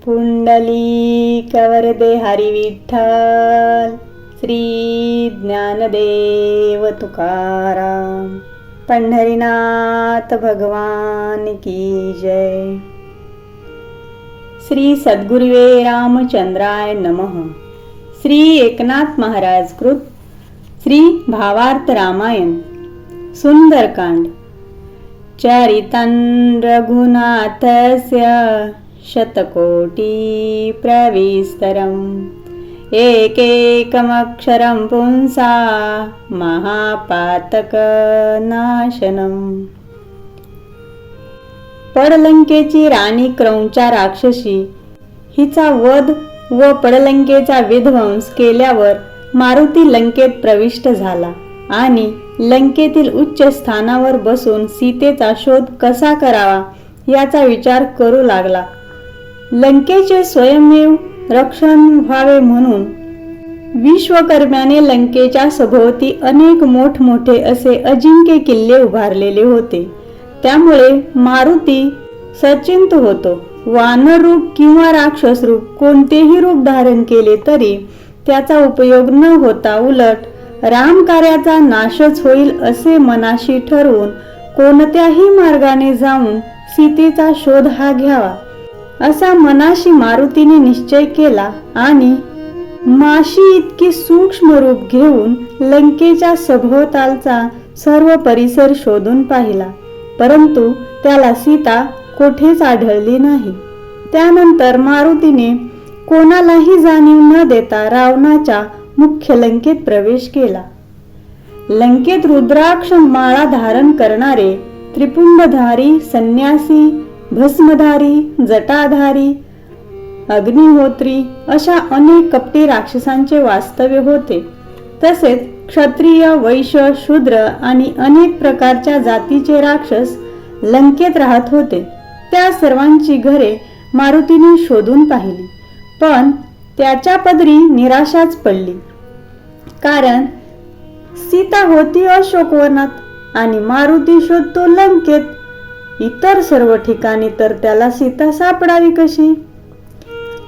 पुंडलिक वरदे हरी विठ्ठल, श्री ज्ञानदेव तुकाराम, पंढरीनाथ भगवान की जय. श्री सद्गुरुवे रामचंद्राय नमः. श्री एकनाथ महाराज कृत श्री भावार्थ रामायण सुंदरकांड. चरितं रघुनाथस्य शतकोटी प्रविस्तरम्, एकैकमक्षरं पुंसा महापातकनाशनम्. पडलंकेची राणी क्रौंचा राक्षसी हिचा वध व पडलंकेचा विध्वंस केल्यावर मारुती लंकेत प्रविष्ट झाला आणि लंकेतील उच्च स्थानावर बसून सीतेचा शोध कसा करावा याचा विचार करू लागला. लंकेचे स्वयंमेव रक्षण व्हावे म्हणून विश्वकर्म्याने लंकेच्या सभोवती अनेक मोठमोठे असे अजिंक्य किल्ले उभारलेले होते. त्यामुळे मारुती सचिंत होतो. वानर रूप किंवा राक्षस रूप कोणतेही रूप धारण केले तरी त्याचा उपयोग न होता उलट रामकार्याचा नाशच होईल असे मनाशी ठरवून कोणत्याही मार्गाने जाऊन सीतेचा शोध हा घ्यावा असा मनाशी मारुतीने निश्चय केला आणि माशी इतकी सूक्ष्म रूप घेऊन लंकेच्या सभोवतालचा सर्व परिसर शोधून पाहिला, परंतु त्याला सीता कोठेच आढळली नाही. त्यानंतर मारुतीने कोणालाही जाणीव न देता रावणाच्या मुख्य लंकेत प्रवेश केला. लंकेत रुद्राक्ष माळा धारण करणारे त्रिपुंडधारी संन्यासी, भस्मधारी, जटाधारी, अग्निहोत्री अशा अनेक कपटी राक्षसांचे वास्तव्य होते. तसेच क्षत्रिय, वैश्य, शूद्र आणि अनेक प्रकारच्या जातीचे राक्षस लंकेत राहत होते. त्या सर्वांची घरे मारुतीने शोधून पाहिली, पण त्याच्या पदरी निराशाच पडली. कारण सीता होती अशोकवनात आणि मारुती शोधतो लंकेत. इतर सर्व ठिकाणी तर त्याला सीता सापडावी कशी?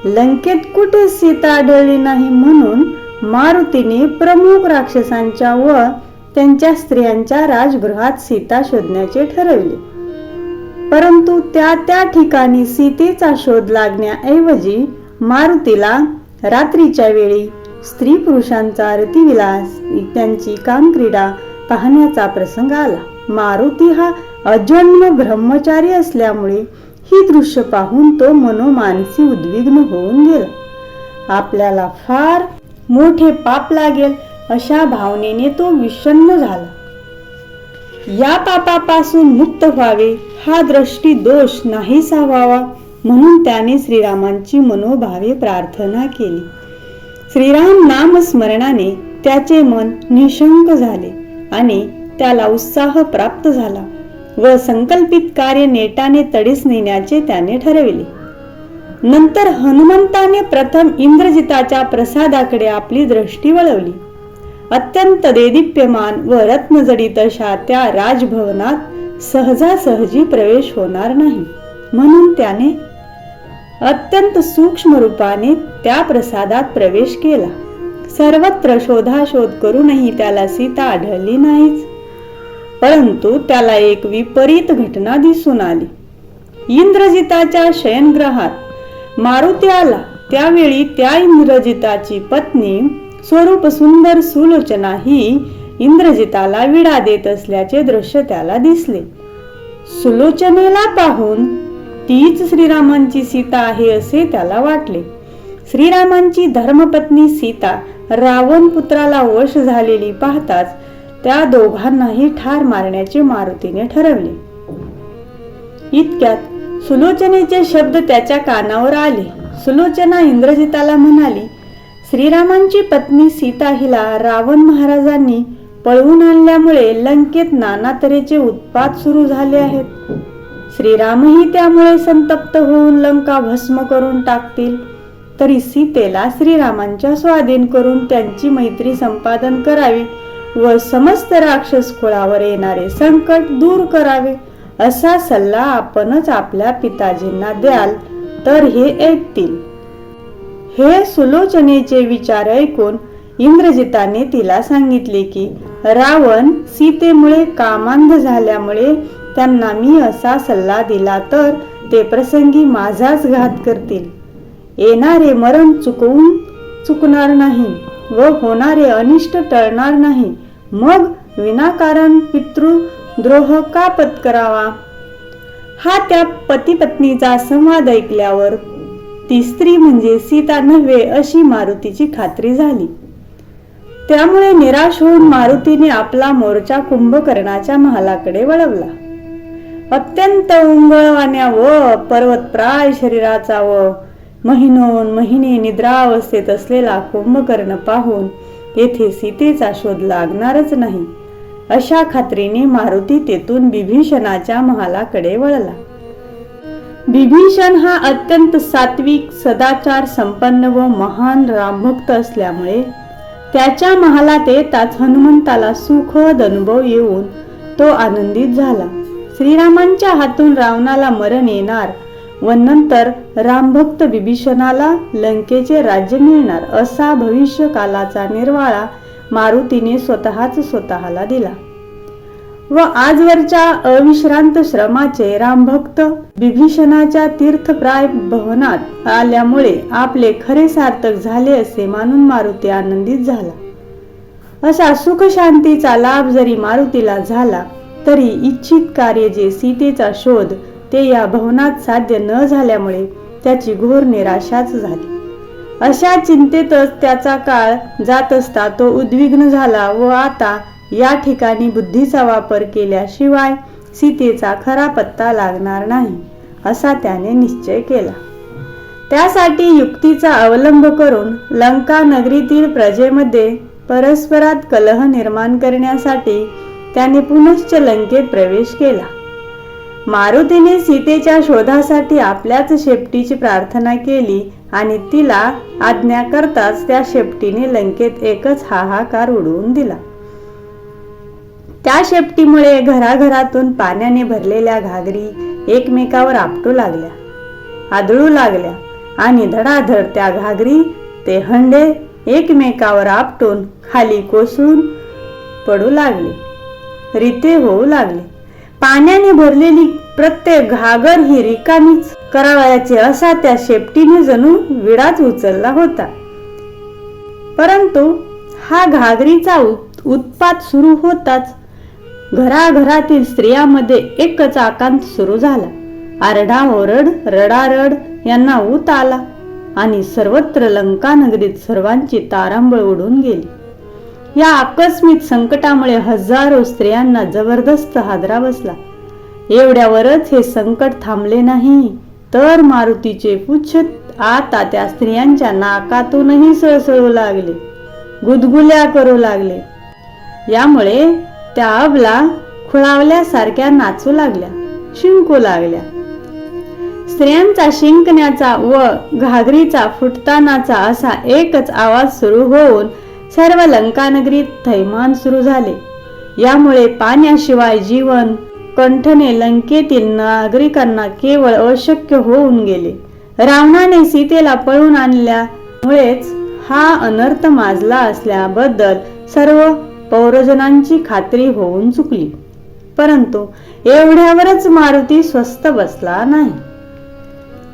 लंकेत कुठे सीता आढळली नाही म्हणून मारुतीने प्रमुख राक्षसांच्या व त्यांच्या स्त्रियांच्या राजगृहात सीता शोधण्याचे ठरविले. परंतु त्या ठिकाणी सीतेचा शोध लागण्याऐवजी मारुतीला रात्रीच्या वेळी स्त्री पुरुषांचा रतिविलास, त्यांची कामक्रीडा पाहण्याचा प्रसंग आला. मारुती हा अजन्म ब्रह्मचारी असल्यामुळे ही दृश्य पाहून तो मनोमानसी उद्विग्न होऊन गेला. आपल्याला फार मोठे पाप लागेल अशा भावनेने तो विषण्ण झाला. या पापापासून मुक्त व्हावे, हा दृष्टी दोष नाहीसा व्हावा म्हणून त्याने श्रीरामांची मनोभावे प्रार्थना केली. श्रीराम नाम स्मरणाने त्याचे मन निशंक झाले आणि त्याला उत्साह प्राप्त झाला व संकल्पित कार्य नेटाने तडीस नेण्याचे त्याने ठरविले. नंतर हनुमंताने प्रथम इंद्रजिताच्या प्रसादाकडे आपली दृष्टी वळवली. अत्यंत देदीप्यमान व रत्नजडित अशा त्या राजभवनात सहजासहजी प्रवेश होणार नाही म्हणून त्याने अत्यंत सूक्ष्म रूपाने त्या प्रसादात प्रवेश केला. सर्वत्र शोधाशोध करूनही त्याला सीता आढळली नाहीच. परंतु त्याला एक विपरीत घटना दिसून आली. इंद्रजिताच्या शयनगृहात मारुती आला त्यावेळी त्या इंद्रजिताची पत्नी स्वरूप सुंदर सुलोचना ही इंद्रजिताला विडा देत असल्याचे दृश्य त्याला दिसले. सुलोचनेला पाहून तीच श्रीरामांची सीता आहे असे त्याला वाटले. श्रीरामांची धर्मपत्नी सीता रावण पुत्राला वश झालेली पाहताच त्या दोघांनाही ठार मारण्याचे मारुतीने ठरवले. इतक्यात सुलोचनेचे शब्द त्याच्या कानावर आले. सुलोचना इंद्रजिताला म्हणाली, श्रीरामांची पत्नी सीता हिला रावण महाराजांनी पळवून आणल्यामुळे लंकेत नाना तऱ्हेचे उत्पात सुरू झाले आहेत. श्रीरामही त्यामुळे संतप्त होऊन लंका भस्म करून टाकतील. तरी सीतेला श्रीरामांच्या स्वाधीन करून त्यांची मैत्री संपादन करावी व समस्त राक्षस कुळावर येणारे संकट दूर करावे असा सल्ला आपणच आपल्या पिताजींना द्याल तर हे ऐकतील. हे सुलोचनेचे विचार ऐकून इंद्रजिताने तिला सांगितले की रावण सीतेमुळे कामांध झाल्यामुळे त्यांना मी असा सल्ला दिला तर ते प्रसंगी माझाच घात करतील. येणारे मरण चुकणार नाही व होणारे अनिष्ट टळणार नाही. मग विनाकारण पितृद्रोह का पत्करावा. हा त्या पती पत्नीचा संवाद ऐकल्यावर ती स्त्री म्हणजे सीता नव्हे अशी मारुतीची खात्री झाली. त्यामुळे निराश होऊन मारुतीने आपला मोर्चा कुंभकर्णाच्या महालाकडे वळवला. अत्यंत उंगळवाण्या व पर्वतप्राय शरीराचा व महिनोन महिने निद्रावस्थेत असलेला कुंभकर्ण पाहून येथे सीतेचा शोध लागणारच नाही अशा खात्रीने मारुती तेथून बिभीषणाच्या महालाकडे वळला. बिभीषण हा अत्यंत सात्विक, सदाचार संपन्न व महान रामभक्त असल्यामुळे त्याच्या महालात येताच हनुमंताला सुखद अनुभव येऊन तो आनंदित झाला. श्रीरामांच्या हातून रावणाला मरण येणार व नंतर रामभक्त बिभीषणाला लंकेचे राज्य मिळणार असा भविष्य कालाचा निर्वाळा मारुतीने स्वतःला दिला व आजवरच्या अविश्रांत श्रमाचे रामभक्त बिभीषणाच्या तीर्थप्राय भवनात आल्यामुळे आपले खरे सार्थक झाले असे मानून मारुती आनंदित झाला. असा सुख शांतीचा लाभ जरी मारुतीला झाला तरी इच्छित कार्य जे सीतेचा शोध ते या भवनात साध्य न झाल्यामुळे त्याची घोर निराशाच झाली. अशा चिंतेतच त्याचा काळ जात असता तो उद्विग्न झाला व आता या ठिकाणी बुद्धीचा वापर केल्याशिवाय सीतेचा खरा पत्ता लागणार नाही असा त्याने निश्चय केला. त्यासाठी युक्तीचा अवलंब करून लंका नगरीतील प्रजेमध्ये परस्परात कलह निर्माण करण्यासाठी त्याने पुनश्च लंकेत प्रवेश केला. मारुतीने सीतेच्या शोधासाठी आपल्याच शेपटीची प्रार्थना केली आणि तिला आज्ञा करताच त्या शेपटीने लंकेत एकच हाहाकार उडवून दिला. त्या शेपटीमुळे घराघरातून पाण्याने भरलेल्या घागरी एकमेकावर आपटू लागल्या, आदळू लागल्या आणि धडाधड त्या घागरी ते हंडे एकमेकावर आपटून खाली कोसळून पडू लागले, रिते होऊ लागले. पाण्याने भरलेली प्रत्येक घागर ही रिकामीच करावयाची असा त्या शेपटीने जणू विडाच उचलला होता. परंतु हा घागरीचा उत्पात सुरू होताच घराघरातील स्त्रियांमध्ये एकच आकांत सुरू झाला. आरडाओरड, रडारड यांना ऊत आला आणि सर्वत्र लंका नगरीत सर्वांची तारांबळ उडून गेली. या आकस्मिक संकटामुळे हजारो स्त्रियांना जबरदस्त हादरा बसला. एवढ्यावरच हे संकट थांबले नाही तर मारुतीचे पुच्छ आता त्या स्त्रियांच्या नाकातूनही सळसळू लागले, गुदगुल्या करू लागले. यामुळे त्या अबला खुळावल्यासारख्या नाचू लागल्या, शिंकू लागल्या. स्त्रियांचा शिंकण्याचा व घागरीचा फुटतानाचा असा एकच आवाज सुरू होऊन सर्व लंकानगरीत थैमान सुरू झाले. यामुळे पाण्याशिवाय जीवन कंठणे लंकेतील नागरिकांना केवळ अशक्य होऊन गेले. रावणाने सीतेला पळून आणल्यामुळेच हा अनर्थ माजला असल्याबद्दल सर्व पौरजनांची खात्री होऊन चुकली. परंतु एवढ्यावरच मारुती स्वस्थ बसला नाही.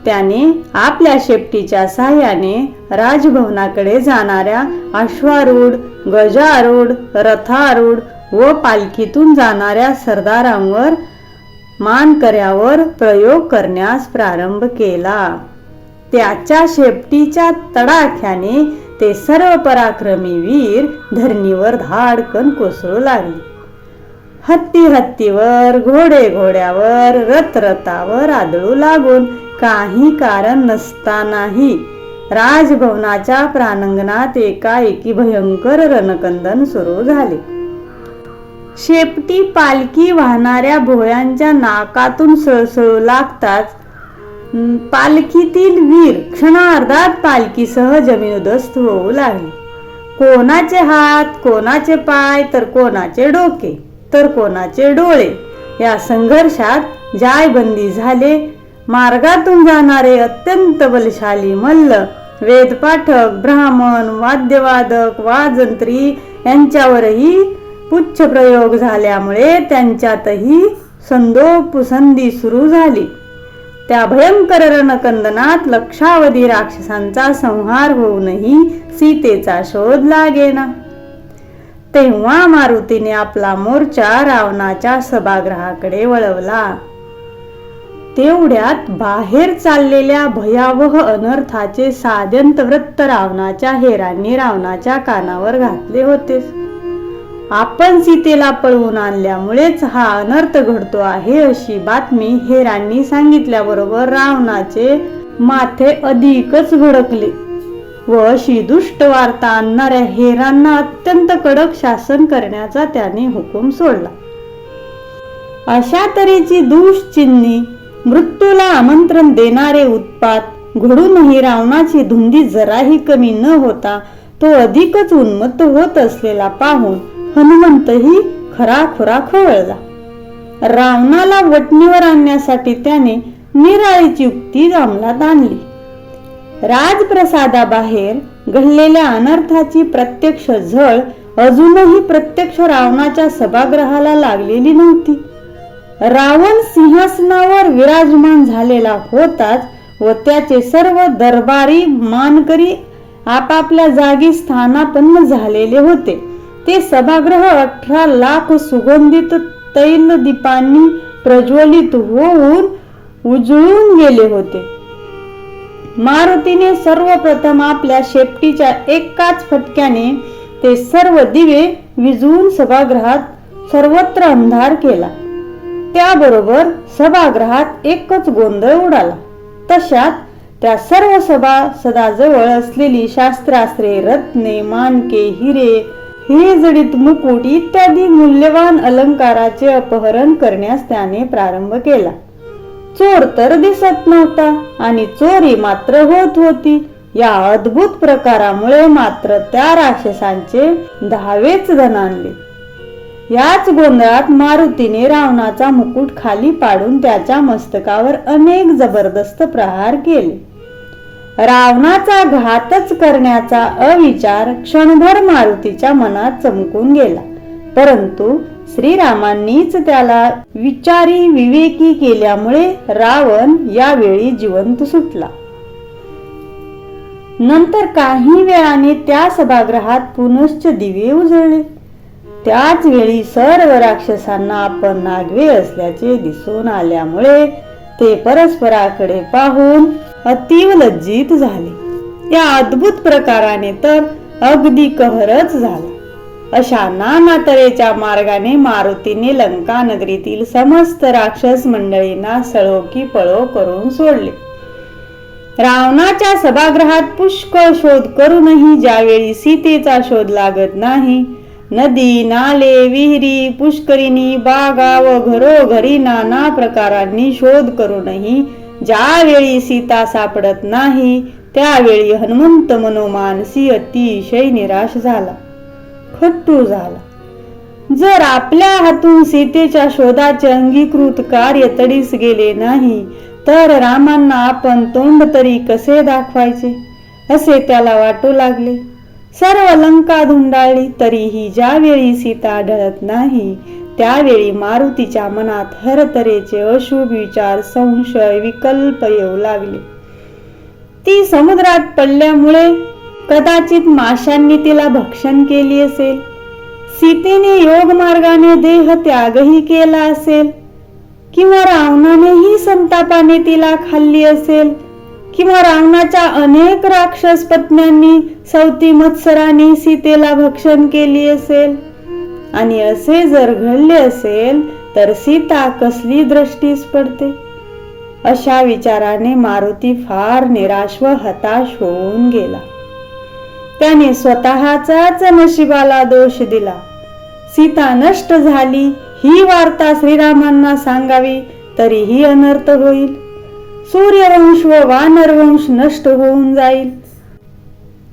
त्याने आपल्या शेपटीच्या साह्याने राजभवनाकडे जाणाऱ्या अश्वारूढ, गजारूढ, रथारूढ व पालखीतून जाणाऱ्या सरदारांवर, मानकऱ्यावर प्रयोग करण्यास प्रारंभ केला. त्याच्या शेपटीच्या तडाख्याने ते सर्व पराक्रमी वीर धरणीवर धाडकन कोसळू लागले. हत्ती हत्तीवर, घोडे घोड्यावर, रथ रथावर आदळू लागून काही कारण नसतानाही राजभवनाच्या प्रांगणात एकाएकी भयंकर रणकंदन सुरू झाले. शेपटी पालखी वाहणाऱ्या भोयांच्या नाकातून सळसळू लागताच पालखीतील वीर क्षणार्धात पालखीसह जमीनदोस्त होऊ लागले. कोणाचे हात, कोणाचे पाय, तर कोणाचे डोके, तर कोणाचे डोळे या संघर्षात जायबंदी झाले मार्गातून जाणारे अत्यंत बलशाली मल्ल, वेदपाठक, ब्राह्मण, वाद्यवादक, वाजंत्री यांच्यावरही पुच्छ प्रयोग झाल्यामुळे त्यांच्यातही संदोपसंधी सुरू झाली. त्या भयंकर रणकंदनात लक्षावधी राक्षसांचा संहार होऊनही सीतेचा शोध लागेना. तेव्हा मारुतीने आपला मोर्चा रावणाच्या सभागृहाकडे वळवला. तेवढ्यात बाहेर चाललेल्या भयावह अनर्थाचे साध्यंत वृत्त रावणाच्या हेरांनी रावणाच्या कानावर घातले होतेच. आपण सीतेला पळवून आणल्यामुळेच हा अनर्थ घडतो आहे अशी बातमी हेरांनी सांगितल्याबरोबर रावणाचे माथे अधिकच भडकले व अशी दुष्ट वार्ता आणणाऱ्या हेरांना अत्यंत कडक शासन करण्याचा त्याने हुकूम सोडला. अशा तऱ्हेची दुष्चिन्ही, मृत्यूला आमंत्रण देणारे उत्पात घडूनही रावणाची धुंदी जराही कमी न होता तो अधिकच उन्मत्त होत असलेला पाहून हनुमंतही खराखुरा खवळला. रावणाला वटणीवर आणण्यासाठी त्याने निराळीची युक्ती अंमलात आणली. राजप्रसादाबाहेर घडलेल्या अनर्थाची प्रत्यक्ष झळ अजूनही प्रत्यक्ष रावणाच्या सभागृहाला लागलेली नव्हती. रावण सिंहासनावर विराजमान झालेला होताच व त्याचे सर्व दरबारी मानकरी आपापल्या जागी स्थानापन्न झालेले होते. ते सभागृह 18 लाख सुगंधित तैल दीपांनी प्रज्वलित होऊन उजळून गेले होते. मारुतीने सर्वप्रथम आपल्या शेपटीच्या एकाच फटक्याने ते सर्व दिवे विझवून सभागृहात सर्वत्र अंधार केला. त्याबरोबर सभागृहात एकच गोंधळ उडाला. तशात त्या सर्व सभासदाजवळ असलेली शास्त्रास्त्रे, रत्ने, माणके, हिरे, जडित मुकुट इत्यादी मूल्यवान अलंकाराचे अपहरण करण्यास त्याने प्रारंभ केला. चोर तर दिसत नव्हता आणि चोरी मात्र होत होती. या अद्भुत प्रकारामुळे मात्र त्या राक्षसांचे दहावेच धनानले. याच गोंधळात मारुतीने रावणाचा मुकुट खाली पाडून त्याच्या मस्तकावर अनेक जबरदस्त प्रहार केले. रावणाचा घातच करण्याचा अविचार क्षणभर मारुतीच्या मनात चमकून गेला, परंतु श्रीरामांनीच त्याला विचारी विवेकी केल्यामुळे रावण यावेळी जिवंत सुटला. नंतर काही वेळाने त्या सभागृहात पुनश्च दिवे उजळले. त्याच वेळी सर्व राक्षसांना आपण नागवे असल्याचे दिसून आल्यामुळे ते परस्पराकडे पाहून अतीव लज्जित झाले. या अद्भुत प्रकाराने तर अगदी कहरच झाला. अशा नाना तऱ्हेच्या मार्गाने मारुतीने लंका नगरीतील समस्त राक्षस मंडळींना सळो की पळो करून सोडले. रावणाच्या सभागृहात पुष्कळ शोध करूनही ज्यावेळी सीतेचा शोध लागत नाही, नदी, नाले, विहिरी, पुष्करिणी, बागा व घरोघरी नाना प्रकारांनी शोध करूनही ज्यावेळी सीता सापडत नाही, त्यावेळी हनुमंत मनोमानसी अतिशय निराश झाला, खट्टू झाला. जर आपल्या हातून सीतेच्या शोधाचे अंगीकृत कार्य तडीस गेले नाही तर रामांना आपण तोंड तरी कसे दाखवायचे असे त्याला वाटू लागले. सर्व लंका धुंडाळली तरीही ज्यावेळी सीता आढळत नाही त्यावेळी मारुतीच्या मनात हर तऱ्हेचे अशुभ विचार, संशय, विकल्प येऊ लागले. ती समुद्रात पडल्यामुळे कदाचित माशांनी तिला भक्षण केली असेल, सीतेने योग मार्गाने देह त्यागही केला असेल, किंवा रावणानेही संतापाने तिला खाल्ली असेल, किंवा रावणाच्या अनेक राक्षस पत्न्यांनी सवती मत्सराने सीतेला भक्षण केली असेल. आणि असे जर घडले असेल तर सीता कसली दृष्टीस पडते. अशा विचाराने मारुती फार निराश व हताश होऊन गेला. त्याने स्वतःचाच नशिबाला दोष दिला. सीता नष्ट झाली ही वार्ता श्रीरामांना सांगावी तरीही अनर्थ होईल. सूर्यवंश व वानरवंश नष्ट होऊन जाईल.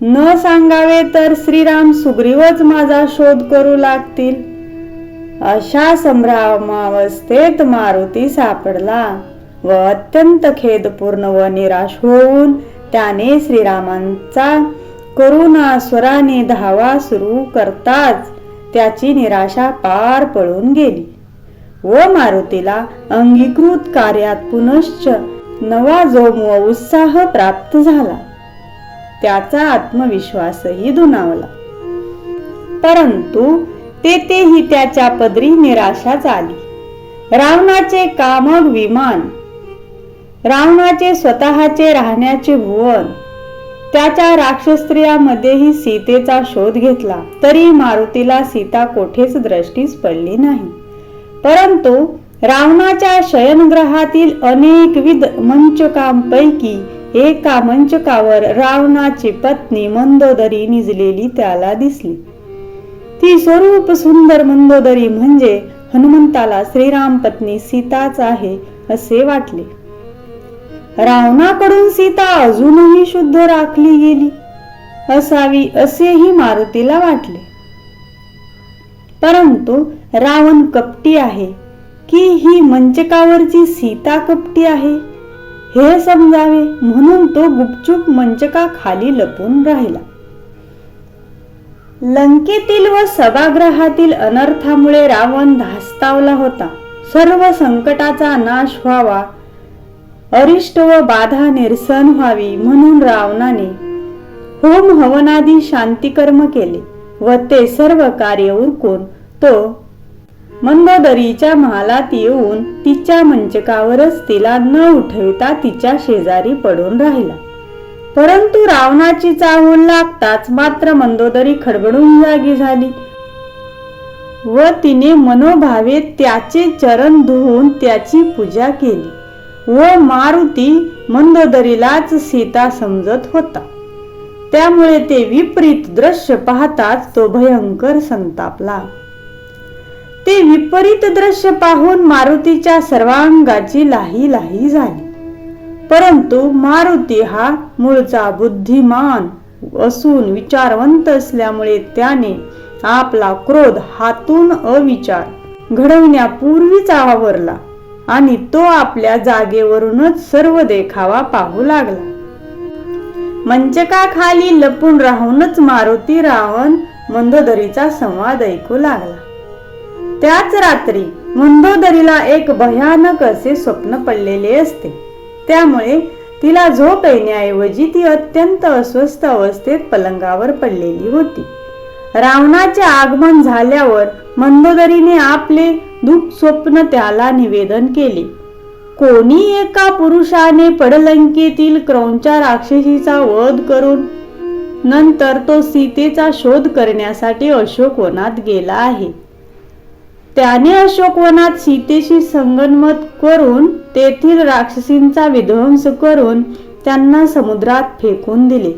न सांगावे तर श्रीराम सुग्रीवच माझा शोध करू लागतील. अशा संभ्रमावस्थेत मारुती सापडला. व अत्यंत खेदपूर्ण व निराश होऊन त्याने श्रीरामांचा करुणा स्वराने धावा सुरू करताच त्याची निराशा पार पळून गेली व मारुतीला अंगीकृत कार्यात पुनश्च नवा जोम व उत्साह प्राप्त झाला. त्याचा आत्मविश्वासही दुणावला. परंतु तेथेही त्याच्या पदरी निराशाच आली. रावणाचे कामक विमान, रावणाचे स्वतःचे राहण्याचे भुवन, त्याच्या राक्षस स्त्रियांमध्येही सीतेचा शोध घेतला तरी मारुतीला सीता कोठेच दृष्टीस पडली नाही. परंतु रावणाच्या शयनगृहातील अनेकविध मंचकांपैकी एका मंचकावर रावणाची पत्नी मंदोदरी निजलेली त्याला दिसली. ती स्वरूप सुंदर मंदोदरी म्हणजे हनुमंताला श्रीराम पत्नी सीताच आहे असे वाटले. रावणाकडून सीता अजूनही शुद्ध राखली गेली असावी असेही मारुतीला वाटले. परंतु रावण कपटी आहे की ही मंचकावरची सीता कपटी आहे हे समजावे म्हणून तो गुपचूप मंचका खाली लपून राहिला. लंकेतील व सभागृहातील अनर्थामुळे रावण धास्तावला होता. सर्व संकटाचा नाश व्हावा, अरिष्ट व बाधा निरसन व्हावी म्हणून रावणाने होम हवनादी शांतिकर्म केले व ते सर्व कार्य उरकून तो मंदोदरीच्या महालात येऊन तिच्या मंचकावरच तिला न उठविता तिच्या शेजारी पडून राहिला. परंतु रावणाची चाहूल लागताच मात्र मंदोदरी खडबडून जागी झाली व तिने मनोभावे त्याचे चरण धुवून त्याची पूजा केली व मारुती मंदोदरीलाच सीता समजत होता. त्यामुळे ते विपरीत दृश्य पाहताच तो भयंकर संतापला. ते विपरीत दृश्य पाहून मारुतीच्या सर्वांगाची लाही लाही झाली. परंतु मारुती हा मूळचा बुद्धिमान असून विचारवंत असल्यामुळे त्याने आपला क्रोध हातून अविचार घडवण्यापूर्वीच आवरला आणि तो आपल्या जागेवरूनच सर्व देखावा पाहू लागला. मंचकाखाली लपून राहूनच मारुती रावण मंदोदरीचा संवाद ऐकू लागला. त्याच रात्री मंदोदरीला एक भयानक असे स्वप्न पडलेले असते. त्यामुळे तिला झोप येण्याऐवजी ती अत्यंत अस्वस्थ अवस्थेत पलंगावर पडलेली होती. रावणाचे आगमन झाल्यावर मंदोदरीने आपले दुःख स्वप्न त्याला निवेदन केले. कोणी एका पुरुषाने पडलंकेतील क्रौंचा राक्षसीचा वध करून नंतर तो सीतेचा शोध करण्यासाठी अशोकवनात गेला आहे. त्याने अशोकवनात सीतेशी संगनमत करून तेथील राक्षसींचा विध्वंस करून त्यांना समुद्रात फेकून दिले.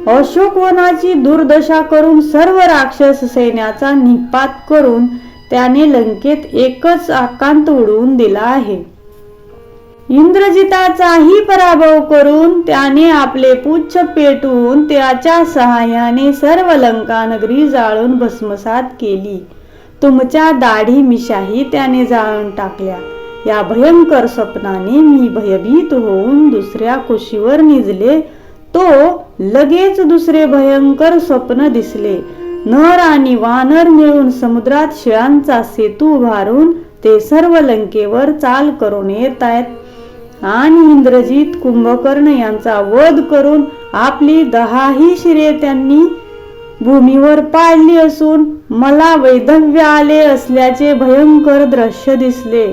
अशोकवनाची दुर्दशा करून सर्व राक्षस सैन्याचा निपात करून त्याने लंकेत एकच आकांत उडवून दिला आहे. इंद्रजिताचाही पराभव करून त्याने आपले पुच्छ पेटवून त्याच्या सहाय्याने सर्व लंका नगरी जाळून भस्मसात केली. तुमच्या दाढी मिशाही त्याने जाळून टाकल्या. या भयंकर स्वप्नाने मी भयभीत होऊन दुसऱ्या कुशीवर निजले. तो लगेच दुसरे भयंकर स्वप्न दिसले. नर आणि वानर मिळून समुद्रात शिळांचा सेतू उभारून ते सर्व लंकेवर चाल करून येत आहेत आणि इंद्रजित कुंभकर्ण यांचा वध करून आपली 10ही शिरे त्यांनी भूमीवर पाडली असून मला वैधव्य आले असल्याचे भयंकर दृश्य दिसले.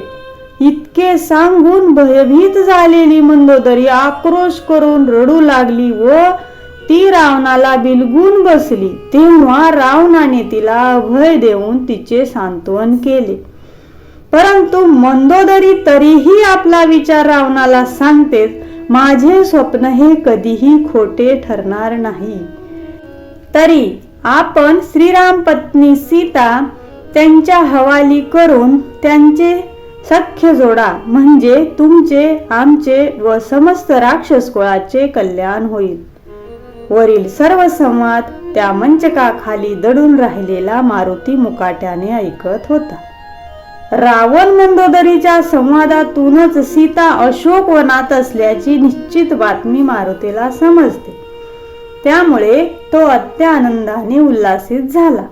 इतके सांगून भयभीत झालेली मंदोदरी आक्रोश करून रडू लागली व ती रावणाला बिलगून बसली. तेव्हा रावणाने तिला अभय देऊन तिचे सांत्वन केले. परंतु मंदोदरी तरीही आपला विचार रावणाला सांगतेच, माझे स्वप्न हे कधीही खोटे ठरणार नाही. तरी आपण श्रीराम पत्नी सीता त्यांच्या हवाली करून त्यांचे सख्य जोडा, म्हणजे तुमचे, आमचे व समस्त राक्षस कुळाचे कल्याण होईल. वरील सर्व संवाद त्या मंचकाखाली दडून राहिलेला मारुती मुकाट्याने ऐकत होता. रावण मंदोदरीच्या संवादातूनच सीता अशोकवनात असल्याची निश्चित बातमी मारुतीला समजते. त्यामुळे तो अत्यानंदाने उल्हासित झाला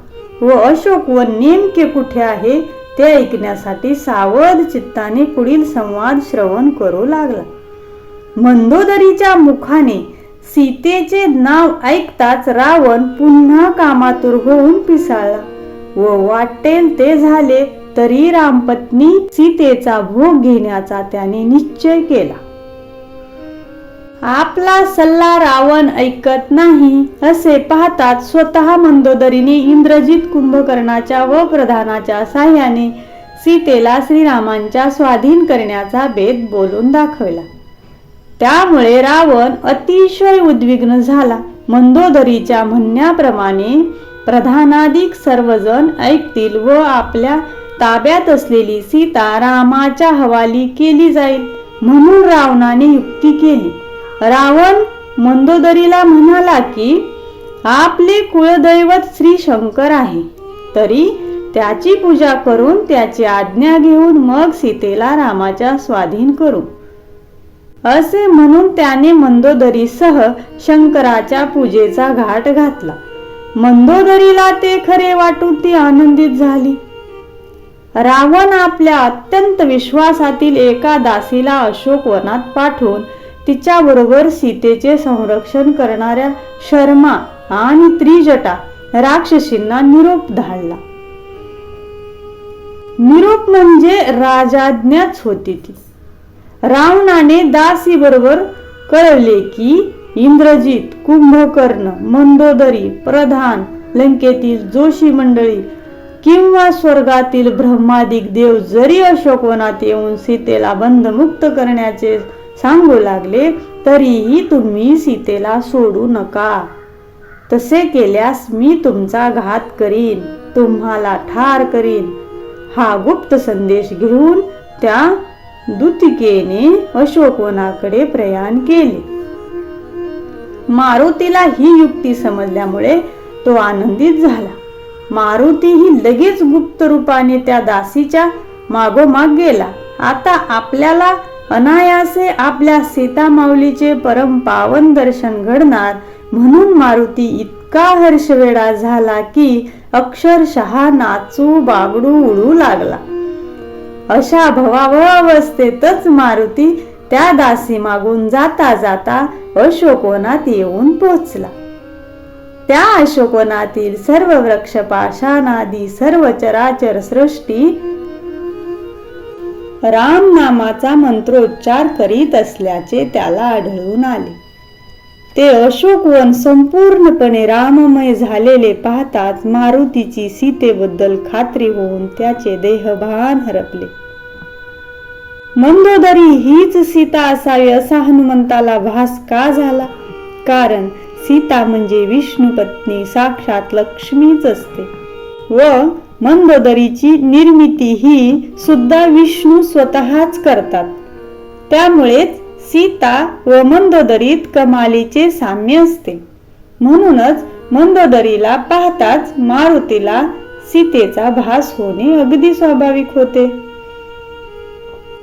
व अशोकवन नेमके कुठे आहे ते ऐकण्यासाठी सावध चित्ताने पुढील संवाद श्रवण करू लागला. मंदोदरीच्या मुखाने सीतेचे नाव ऐकताच रावण पुन्हा कामातुर होऊन पिसाळला व वाटेल ते झाले तरी रामपत्नी सीतेचा भोग घेण्याचा त्याने निश्चय केला. आपला सल्ला रावण ऐकत नाही असे पाहताच स्वतः मंदोदरीने इंद्रजित कुंभकर्णाच्या व प्रधानाच्या साह्याने सीतेला श्रीरामांच्या स्वाधीन करण्याचा बेत बोलून दाखवला. त्यामुळे रावण अतिशय उद्विग्न झाला. मंदोदरीच्या म्हणण्याप्रमाणे प्रधानाधिक सर्वजण ऐकतील व आपल्या ताब्यात असलेली सीता रामाच्या हवाली केली जाईल म्हणून रावणाने युक्ती केली. रावण मंदोदरीला म्हणाला की आपले कुळदैवत श्री शंकर आहे, तरी त्याची पूजा करून त्याची आज्ञा घेऊन मग सीतेला रामाच्या स्वाधीन करू. असे म्हणून त्याने मंदोदरीसह शंकराच्या पूजेचा घाट घातला. मंदोदरीला ते खरे वाटून ती आनंदित झाली. रावण आपल्या अत्यंत विश्वासातील एका दासीला अशोकवनात पाठवून तिच्याबरोबर सीतेचे संरक्षण करणाऱ्या शर्मा आणि त्रिजटा राक्षसींना निरोप धाडला. निरोप म्हणजे राजाज्ञाच होती ती. रावणाने दासी बरोबर कळवले की इंद्रजित, कुंभकर्ण, मंदोदरी, प्रधान, लंकेतील जोशी मंडळी किंवा स्वर्गातील ब्रह्मादिक देव जरी अशोकवनात येऊन सीतेला बंधमुक्त करण्याचे सांगू लागले तरीही तुम्ही सीतेला सोडू नका. तसे केल्यास मी तुमचा घात करीन, तुम्हाला ठार करीन. हा गुप्त संदेश घेऊन त्या दूतिकेने अशोकवनाकडे प्रयाण केले. मारुतीला ही युक्ती समजल्यामुळे तो आनंदित झाला. मारुतीही लगेच गुप्त रूपाने त्या दासीच्या मागोमाग गेला. आता आपल्याला अनायासे आपल्या सीता माऊलीचे परम पावन दर्शन घडणार म्हणून मारुती इतका हर्षवेडा झाला की अक्षरशः नाचू बागडू उडू लागला. अशा भवावह अवस्थेतच मारुती त्या दासी मागून जाता जाता अशोकवनात येऊन पोहोचला. त्या अशोकवनातील सर्व वृक्ष पाषाणादी सर्व चराचर सृष्टी राम नामाचा मंत्रोच्चार करीत असल्याचे त्याला आढळून आले. ते अशोकवन संपूर्णपणे राममय झालेले पाहताच मारुतीची सीतेबद्दल खात्री होऊन त्याचे देहभान हरपले. मंदोदरी हीच सीता असावी असा हनुमंताला भास का झाला? कारण सीता म्हणजे विष्णू पत्नी साक्षात लक्ष्मीच असते व मंदोदरीची निर्मिती ही सुद्धा विष्णू स्वतःच करतात. त्यामुळेच सीता व मंदोदरीत कमालीचे साम्य असते. म्हणूनच मंदोदरीला पाहताच मारुतीला सीतेचा भास होणे अगदी स्वाभाविक होते.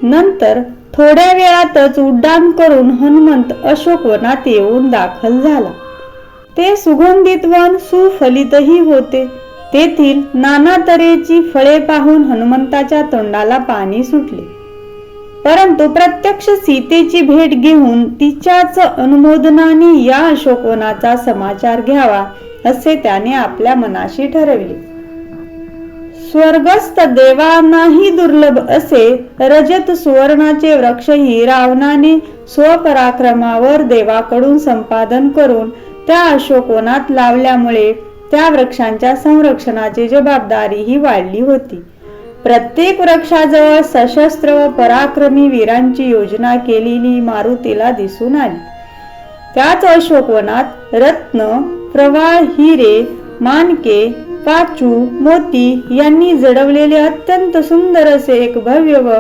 नंतर थोड्या वेळातच उड्डाण करून हनुमंत अशोकवनात येऊन दाखल झाला. ते सुगंधित वन सुफलितही होते. तेथील नाना तऱ्हेची फळे पाहून हनुमंताच्या तोंडाला पाणी सुटले. परंतु प्रत्यक्ष सीतेची भेट घेऊन तिच्याच अनुमोदनाने या अशोकवनाचा समाचार घ्यावा असे त्याने आपल्या मनाशी ठरविले. स्वर्गस्थ देवांनाही दुर्लभ असे रजत सुवर्णाचे वृक्षही रावणाने स्वपराक्रमावर देवाकडून संपादन करून त्या अशोकवनात लावल्यामुळे त्या वृक्षांच्या संरक्षणाची जबाबदारीही वाढली होती. प्रत्येक वृक्षाजवळ सशस्त्र व पराक्रमी वीरांची योजना केलेली मारुतीला दिसून आली. त्याच अशोकवनात रत्न, प्रवाळ हिरे, माणके, पाचू, मोती यांनी जडवलेले अत्यंत सुंदर असे एक भव्य व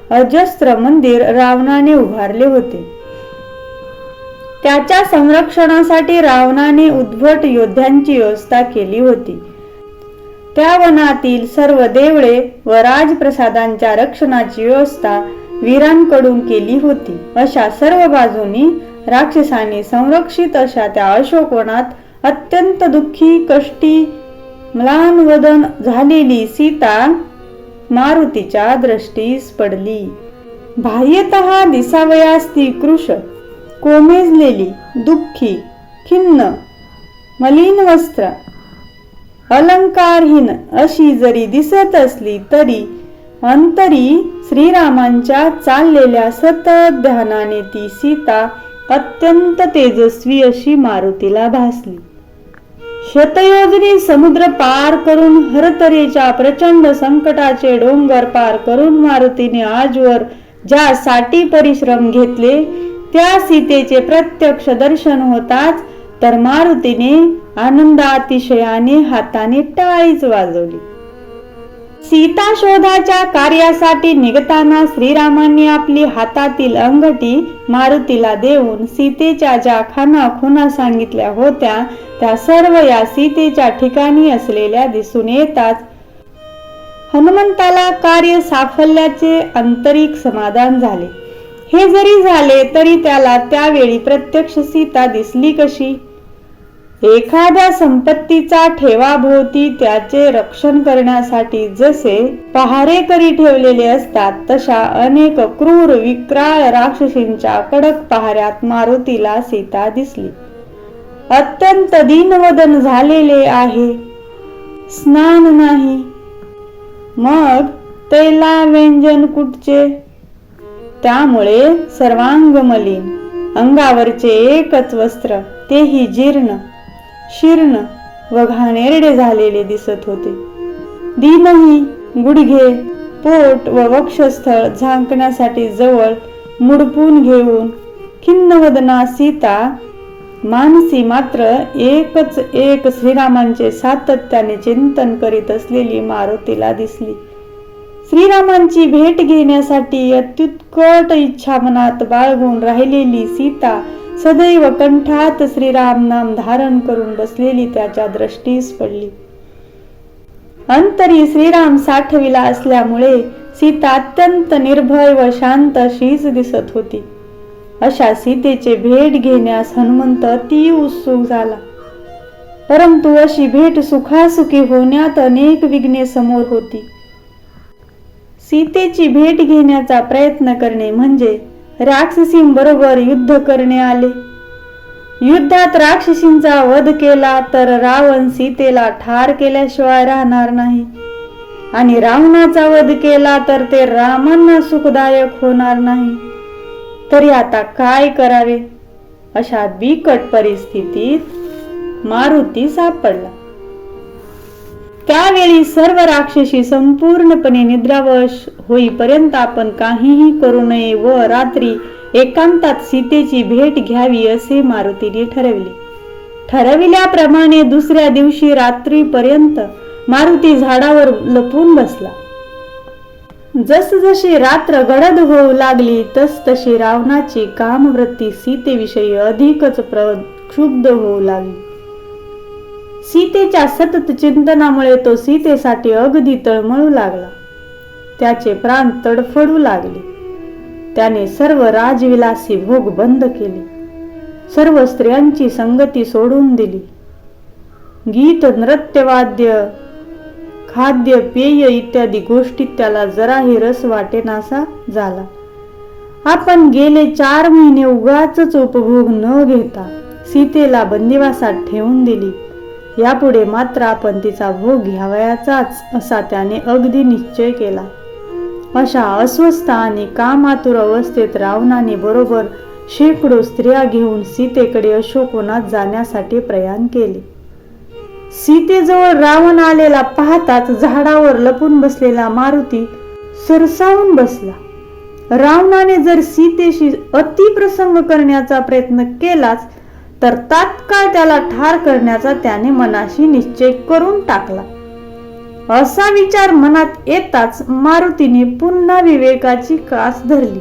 अजस्त्र मंदिर रावणाने उभारले होते. त्याच्या संरक्षणासाठी रावणाने उद्भट योद्ध्यांची व्यवस्था केली होती. त्या वनातील सर्व देवळे व राजप्रसादांच्या रक्षणाची व्यवस्था वीरांकडून केली होती. अशा सर्व बाजूनी राक्षसांनी संरक्षित अशा त्या अशोकवनात अत्यंत दुःखी, कष्टी, म्लानवदन झालेली सीता मारुतीच्या दृष्टीस पडली. बाह्यतः दिसावयास ती कृश, कोमेजलेली, दुःखी, खिन्न, मलिन वस्त्र, अलंकारहीन अशी जरी दिसत असली तरी अंतरी श्रीरामांच्या चाललेल्या सतत ध्यानाने ती सीता अत्यंत तेजस्वी अशी मारुतीला भासली. शतयोजनी समुद्र पार करून, हरतरेच्या प्रचंड संकटाचे डोंगर पार करून मारुतीने आजवर ज्या साठी परिश्रम घेतले त्या सीतेचे प्रत्यक्ष दर्शन होताच तर मारुतीने आनंदातिशयाने हाताने टाळीच वाजवली. सीता शोधाच्या कार्यासाठी निघताना श्रीरामांनी आपली हातातील अंगठी मारुतीला देऊन सीतेच्या ज्या खाना खुणा सांगितल्या होत्या त्या सर्व या सीतेच्या ठिकाणी असलेल्या दिसून येताच हनुमंताला कार्य साफल्याचे आंतरिक समाधान झाले. हे जरी झाले तरी त्याला त्यावेळी प्रत्यक्ष सीता दिसली कशी? एखाद्या संपत्तीचा ठेवाभोवती त्याचे रक्षण करण्यासाठी जसे पहारेकरी ठेवलेले असतात तशा अनेक क्रूर विक्राळ राक्षसींच्या कडक पहाऱ्यात मारुतीला सीता दिसली. अत्यंत दीनवदन झालेले आहे, स्नान नाही, मग तैला व्यंजन कुठचे, त्यामुळे सर्वांग मलिन, अंगावरचे एकच वस्त्र तेही जीर्ण, शीर्ण व घाणेरडे झालेले दिसत होते. दीनही, गुडघे, पोट व वक्षस्थळ झाकण्यासाठी जवळ मुडपून घेऊन खिन्नवदना सीता मानसी मात्र एकच एक श्रीरामांचे सातत्याने चिंतन करीत असलेली मारुतीला दिसली. श्रीरामांची भेट घेण्यासाठी अत्युत्कट इच्छा मनात बाळगून राहिलेली सीता सदैव कंठात श्रीराम नाम धारण करून बसलेली त्याच्या दृष्टीस पडली. अंतरी श्रीराम साठविला असल्यामुळे सीता अत्यंत निर्भय व शांत अशीच दिसत होती. अशा सीतेचे भेट घेण्यास हनुमंत अति उत्सुक झाला. परंतु अशी भेट सुखासुखी होण्यात अनेक विघ्ने समोर होती. सीतेची भेट घेण्याचा प्रयत्न करणे म्हणजे राक्षसींबरोबर युद्ध करणे आले. युद्धात राक्षसींचा वध केला तर रावण सीतेला ठार केल्याशिवाय राहणार नाही आणि रावणाचा वध केला तर ते रामांना सुखदायक होणार नाही. तरी आता काय करावे? अशा बिकट परिस्थितीत मारुती सापडला. त्यावेळी सर्व राक्षसी संपूर्णपणे निद्रावश होईपर्यंत आपण काहीही करू नये व रात्री एकांतात सीतेची भेट घ्यावी असे मारुतीने ठरविले. ठरविल्याप्रमाणे दुसऱ्या दिवशी रात्रीपर्यंत मारुती झाडावर लपून बसला. जसजशी रात्र गडद होऊ लागली तसतशी रावणाची कामवृत्ती सीतेविषयी अधिकच प्रक्षुब्ध होऊ लागली. सीतेच्या सतत चिंतनामुळे तो सीतेसाठी अगदी तळमळू लागला. त्याचे प्राण तडफडू लागले. त्याने सर्व राजविलासी भोग बंद केले. सर्व स्त्रियांची संगती सोडून दिली. गीत, नृत्य, वाद्य, खाद्य, पेय इत्यादी गोष्टीत त्याला जराही रस वाटेनासा झाला. आपण गेले 4 महिने उगाचच उपभोग न घेता सीतेला बंदिवासात ठेवून दिली. यापुढे मात्र आपण तिचा भोग घ्यावयाचाच असा त्याने अगदी निश्चय केला. अशा अस्वस्थ आणि कामातुर अवस्थेत रावणाने बरोबर शेकडो स्त्रिया घेऊन सीतेकडे अशोकवनात जाण्यासाठी प्रयाण केले. सीतेजवळ रावण आलेला पाहताच झाडावर लपून बसलेला मारुती सरसावून बसला. रावणाने जर सीतेशी अतिप्रसंग करण्याचा प्रयत्न केलाच तर तात्काळ त्याला ठार करण्याचा त्याने मनाशी निश्चय करून टाकला. असा विचार मनात येताच मारुतीने पुन्हा विवेकाची कास धरली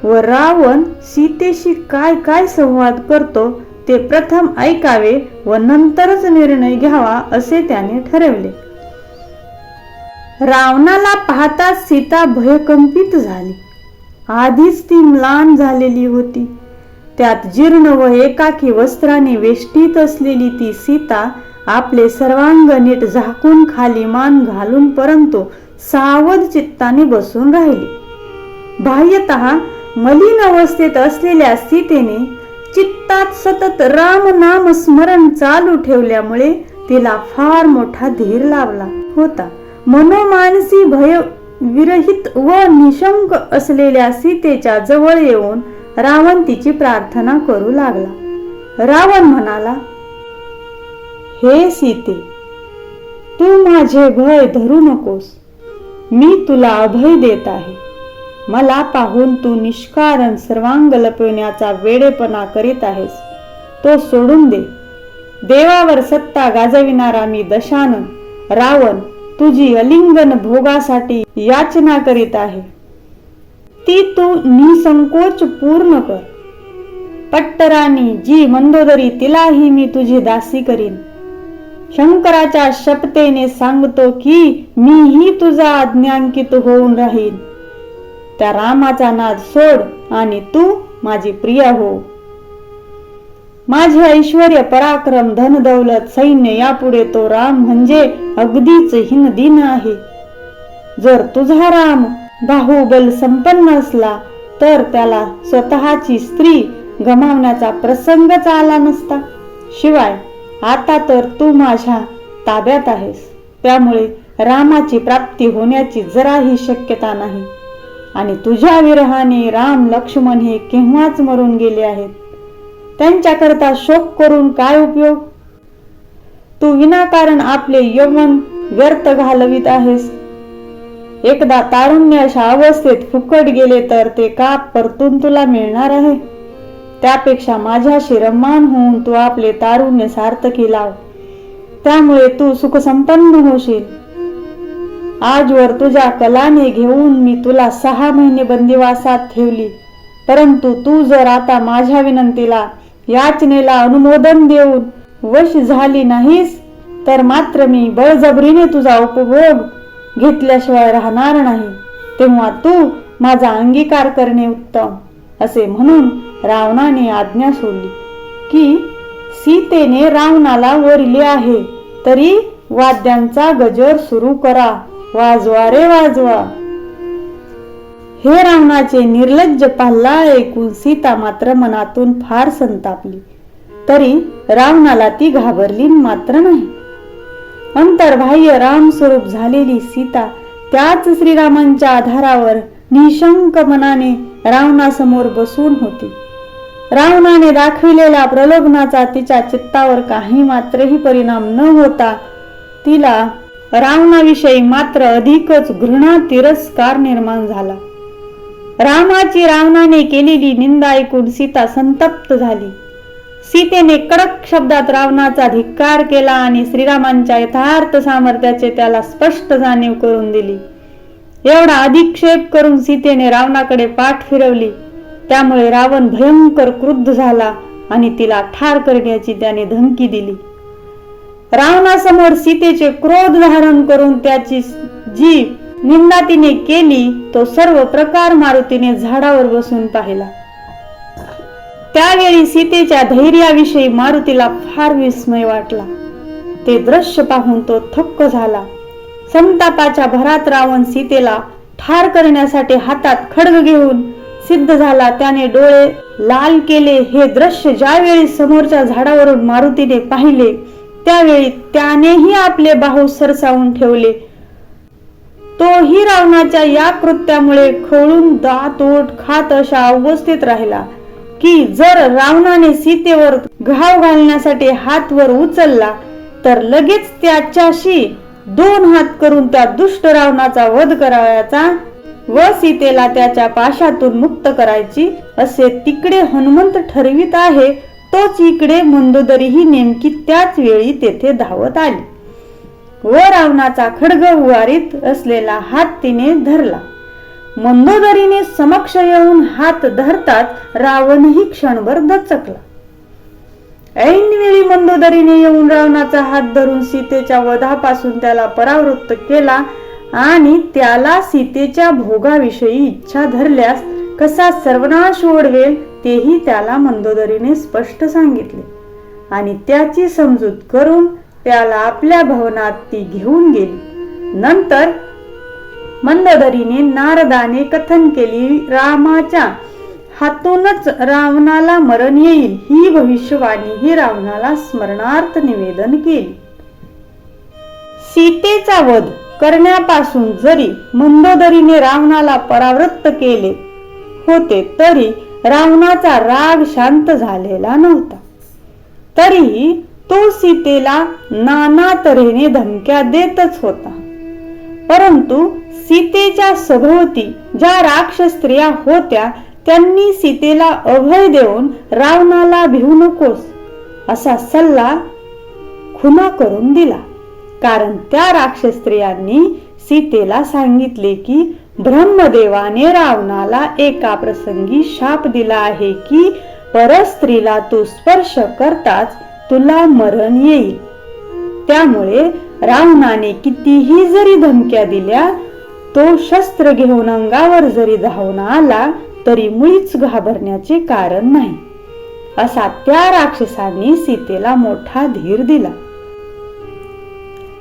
व रावण सीतेशी काय काय संवाद करतो ते प्रथम ऐकावे व नंतरच निर्णय घ्यावा असे त्याने ठरवले. रावणाला पाहताच सीता भयकंपित झाली. आधीच ती म्लान झालेली होती. त्यात जीर्ण व एकाकी वस्त्राने वेष्टीत असलेली ती सीता आपले सर्वांग नीट झाकून खाली मान घालून परंतु सावध चित्ताने बसून राहिली. बाह्यतः मलिन अवस्थेत असलेल्या सीतेने चित्तात सतत राम नाम स्मरण चालू ठेवल्यामुळे तिला फार मोठा धीर लाभला होता. मनोमानसी भय विरहित व निशंक असलेल्या सीतेच्या जवळ येऊन रावण तिची प्रार्थना करू लागला. रावण म्हणाला, हे सीते, तू माझे भय धरू नकोस. मी तुला अभय देत आहे. मला पाहून तू निष्कारण सर्वांग लपविण्याचा वेडेपणा करीत आहेस, तो सोडून दे. देवावर सत्ता गाजविणारा मी दशानन रावण तुझी अलिंगन भोगासाठी याचना करीत आहे. ती तू निसंकोच पूर्ण कर. पट्टराणी जी मंदोदरी तिलाही मी तुझी दासी करीन. शंकराच्या शपथेने सांगतो की मीही तुझा आज्ञांकित होऊन राहीन. त्या रामाचा नाद सोड आणि तू माझी प्रिया हो. माझे ऐश्वर्य पराक्रम धन दौलत सैन्य यापुढे तो राम म्हणजे अगदीच हीनदीन आहे. जर तुझा राम बाहुबल संपन्न असला तर त्याला स्वतःची स्त्री गमावण्याचा प्रसंगच आला नसता. शिवाय आता तर तू माझ्या ताब्यात आहेस, त्यामुळे रामाची प्राप्ती होण्याची जराही शक्यता नाही. आणि तुझ्या विरहाने राम लक्ष्मण हे केव्हाच मरून गेले आहेत. त्यांच्याकरता शोक करून काय उपयोग. तू विनाकारण आपले यौवन व्यर्थ घालवित आहेस. एकदा तारुण्य अशा अवस्थेत फुकट गेले तर ते का परतून तुला मिळणार आहे. त्यापेक्षा माझ्याशी रम्मान होऊन तू आपले तारुण्य सार्थकी लाव. त्यामुळे तू सुखसंपन्न होशील. आजवर तुझ्या कलाने घेऊन मी तुला 6 महिने बंदिवासात ठेवली, परंतु तू जर आता माझ्या विनंतीला याचनेला अनुमोदन देऊन वश झाली नाहीस तर मात्र मी बळजबरीने तुझा उपभोग घेतल्याशिवाय राहणार नाही. तेव्हा तू माझा अंगीकार करणे उत्तम. असे म्हणून रावणाने आज्ञा सोडली की सीतेने रावणाला वरले आहे तरी वाद्यांचा गजर सुरू करा. वाजवा रे वाजवा. हे रावणाचे निर्लज्ज पल्ला ऐकून सीता मात्र मनातून फार संतापली. तरी रावणाला ती घाबरली मात्र नाही. अंतर्बाह्य राम स्वरूप झालेली सीता त्याच श्रीरामांच्या आधारावर निशंक मनाने रावणासमोर बसून होती. रावणाने दाखविलेल्या प्रलोभनाचा तिच्या चित्तावर काही मात्रही परिणाम न होता तिला रावणाविषयी मात्र अधिकच घृणा तिरस्कार निर्माण झाला. रामाची रावणाने केलेली निंदा ऐकून सीता संतप्त झाली. सीतेने कडक शब्दात रावणाचा धिक्कार केला आणि श्रीरामांच्या यथार्थ सामर्थ्याचे त्याला स्पष्ट जाणीव करून दिली. एवढा अधिक्षेप करून सीतेने रावणाकडे पाठ फिरवली. त्यामुळे रावण भयंकर क्रुद्ध झाला आणि तिला ठार करण्याची त्याने धमकी दिली. रावणासमोर सीतेचे क्रोध धारण करून त्याची जी निंदा तिने केली तो सर्व प्रकार मारुतीने झाडावर बसून पाहिला. त्यावेळी सीतेच्या धैर्याविषयी मारुतीला फार विस्मय वाटला. ते दृश्य पाहून तो थक्क झाला. संतापाच्या भरात रावण सीतेला ठार करण्यासाठी हातात खड्ग घेऊन सिद्ध झाला. त्याने डोळे लाल केले. हे दृश्य ज्यावेळी समोरच्या झाडावरून मारुतीने पाहिले त्यावेळी त्यानेही आपले बाहू सरसावून ठेवले. तोही रावणाच्या या कृत्यामुळे खवळून दात ओठ खात अशा अवस्थेत राहिला की जर रावणाने सीतेवर घाव घालण्यासाठी हात वर उचलला तर लगेच त्याच्याशी 2 हात करून त्या दुष्ट रावणाचा वध करावयाचा व सीतेला त्याच्या पाशातून मुक्त करायची असे तिकडे हनुमंत ठरवित आहे. तोच इकडे मंदोदरीही नेमकी त्याच वेळी तेथे धावत आली व रावणाचा खड्ग उगारीत असलेला हात तिने धरला. मंदोदरीने समक्ष येऊन हात धरताच रावणही क्षणभर दचकला. ऐनवेळी मंदोदरीने येऊन रावणाचा हात धरून सीतेच्या वधापासून त्याला परावृत्त केला आणि त्याला सीतेच्या भोगाविषयी इच्छा धरल्यास कसा सर्वनाश ओढवेल तेही त्याला मंदोदरीने स्पष्ट सांगितले आणि त्याची समजूत करून त्याला आपल्या भवनात ती घेऊन गेली. नंतर मंदोदरीने नारदाने कथन केली, रामाच्या हातूनच रावणाला मरण येईल ही भविष्यवाणी ही रावणाला स्मरणार्थ निवेदन केली. सीतेचा वध करण्यापासून जरी मंदोदरीने रावणाला परावृत्त केले होते तरी रावणाचा राग शांत झालेला नव्हता. तरीही तो सीतेला नाना तऱ्हेने धमक्या देतच होता. परंतु सीतेच्या सभोवती ज्या राक्षस स्त्रिया होत्या त्यांनी सीतेला अभय देऊन रावणाला भिवू नकोस असा सल्ला खुना करून दिला. कारण त्या राक्षस स्त्रियांनी सीतेला सांगितले की ब्रह्मदेवाने रावणाला एका प्रसंगी शाप दिला आहे की परस्त्रीला तू स्पर्श करताच तुला मरण येईल. त्यामुळे रावणाने कितीही जरी धमक्या दिल्या तो शस्त्र घेऊन अंगावर जरी धावून आला तरी मुळीच घाबरण्याचे कारण नाही असा त्या राक्षसांनी सीतेला मोठा धीर दिला.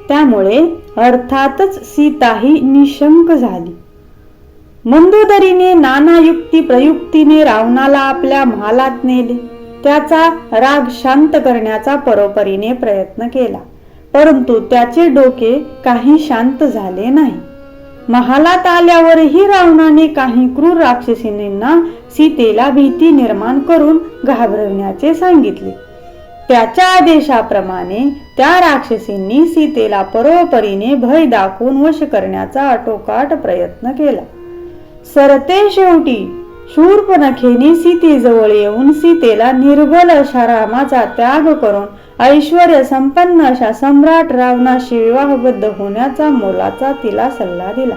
त्यामुळे अर्थातच सीताही निशंक झाली. मंदोदरीने नाना युक्ती प्रयुक्तीने रावणाला आपल्या महालात नेले. त्याचा राग शांत करण्याचा परोपरीने प्रयत्न केला, परंतु त्याचे डोके काही शांत झाले नाही. महालात आल्यावरही रावणाने काही क्रूर राक्षसींना सीतेला भीती निर्माण करून घाबरवण्याचे सांगितले. त्याच्या आदेशाप्रमाणे त्या राक्षसींनी सीतेला परोपरीने भय दाखवून वश करण्याचा आटोकाट प्रयत्न केला. सरते शेवटी शूर्पणखेने सीतेजवळ येऊन सीतेला निर्बल अशा रामाचा त्याग करून ऐश्वर्य संपन्न अशा सम्राट रावणाशी विवाहबद्ध होण्याचा मोलाचा तिला सल्ला दिला.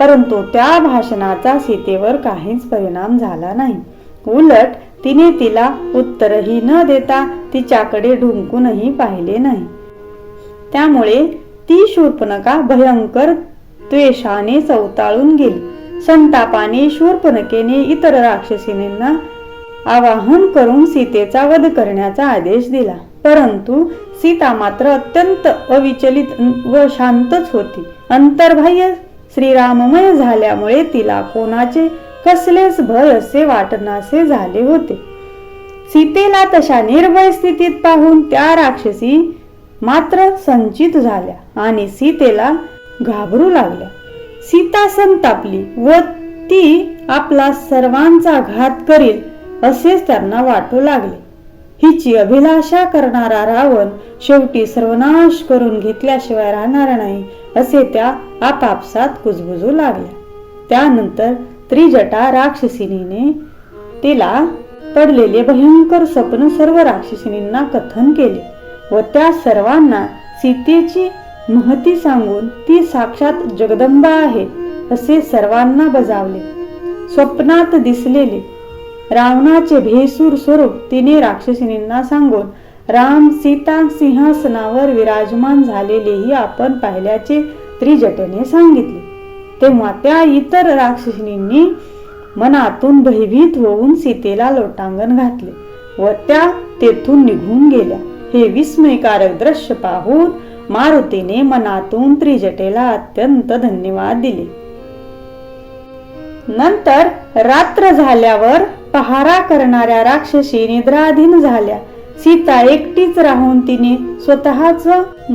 परंतु त्या भाषणाचा सीतेवर काहीच परिणाम झाला नाही. उलट तिने तिला उत्तरही न देता तिच्याकडे ढुंकूनही पाहिले नाही. त्यामुळे ती शूर्पणखा भयंकर द्वेषाने चवताळून गेली. संतापाने शूर्पणखेने इतर राक्षसींना आवाहन करून सीतेचा वध करण्याचा आदेश दिला. परंतु सीता मात्र अत्यंत अविचलित व शांतच होती. अंतर्बाह्य श्रीराममय झाल्यामुळे तिला कोणाचे कसलेच भय असे वाटनासे झाले होते. सीतेला तशा निर्भय स्थितीत पाहून त्या राक्षसी मात्र संचित झाल्या आणि सीतेला घाबरू लागल्या. सीता संतापली व ती आपला सर्वांचा घात करील असेच त्यांना वाटू लागले. हिची अभिलाषा करणारा रावण शेवटी सर्वनाश करून घेतल्याशिवाय राहणार नाही असे त्या आपापसात कुजबुजू लागल्या. त्यानंतर त्रिजटा राक्षसीने तिला पडलेले भयंकर स्वप्न सर्व राक्षसींना कथन केले व त्या सर्वांना सीतेची महती सांगून ती साक्षात जगदंबा आहे असे सर्वांना बजावले. स्वप्नात दिसलेले रावणाचे भेसूर स्वरूप तिने राक्षसींना सांगून राम सीता सिंहासनावर विराजमान झालेलेही आपण पाहिल्याचे त्रिजटेने सांगितले. तेव्हा त्या इतर राक्षसींनी मनातून भयभीत होऊन सीतेला लोटांगण घातले व त्या तेथून निघून गेल्या. हे विस्मयकारक दृश्य पाहून मारुतीने मनातून त्रिजटेला अत्यंत धन्यवाद दिले. नंतर रात्र झाल्यावर पहारा करणाऱ्या राक्षसी निद्राधीन झाल्या. सीता एकटीच राहून तिने स्वतःच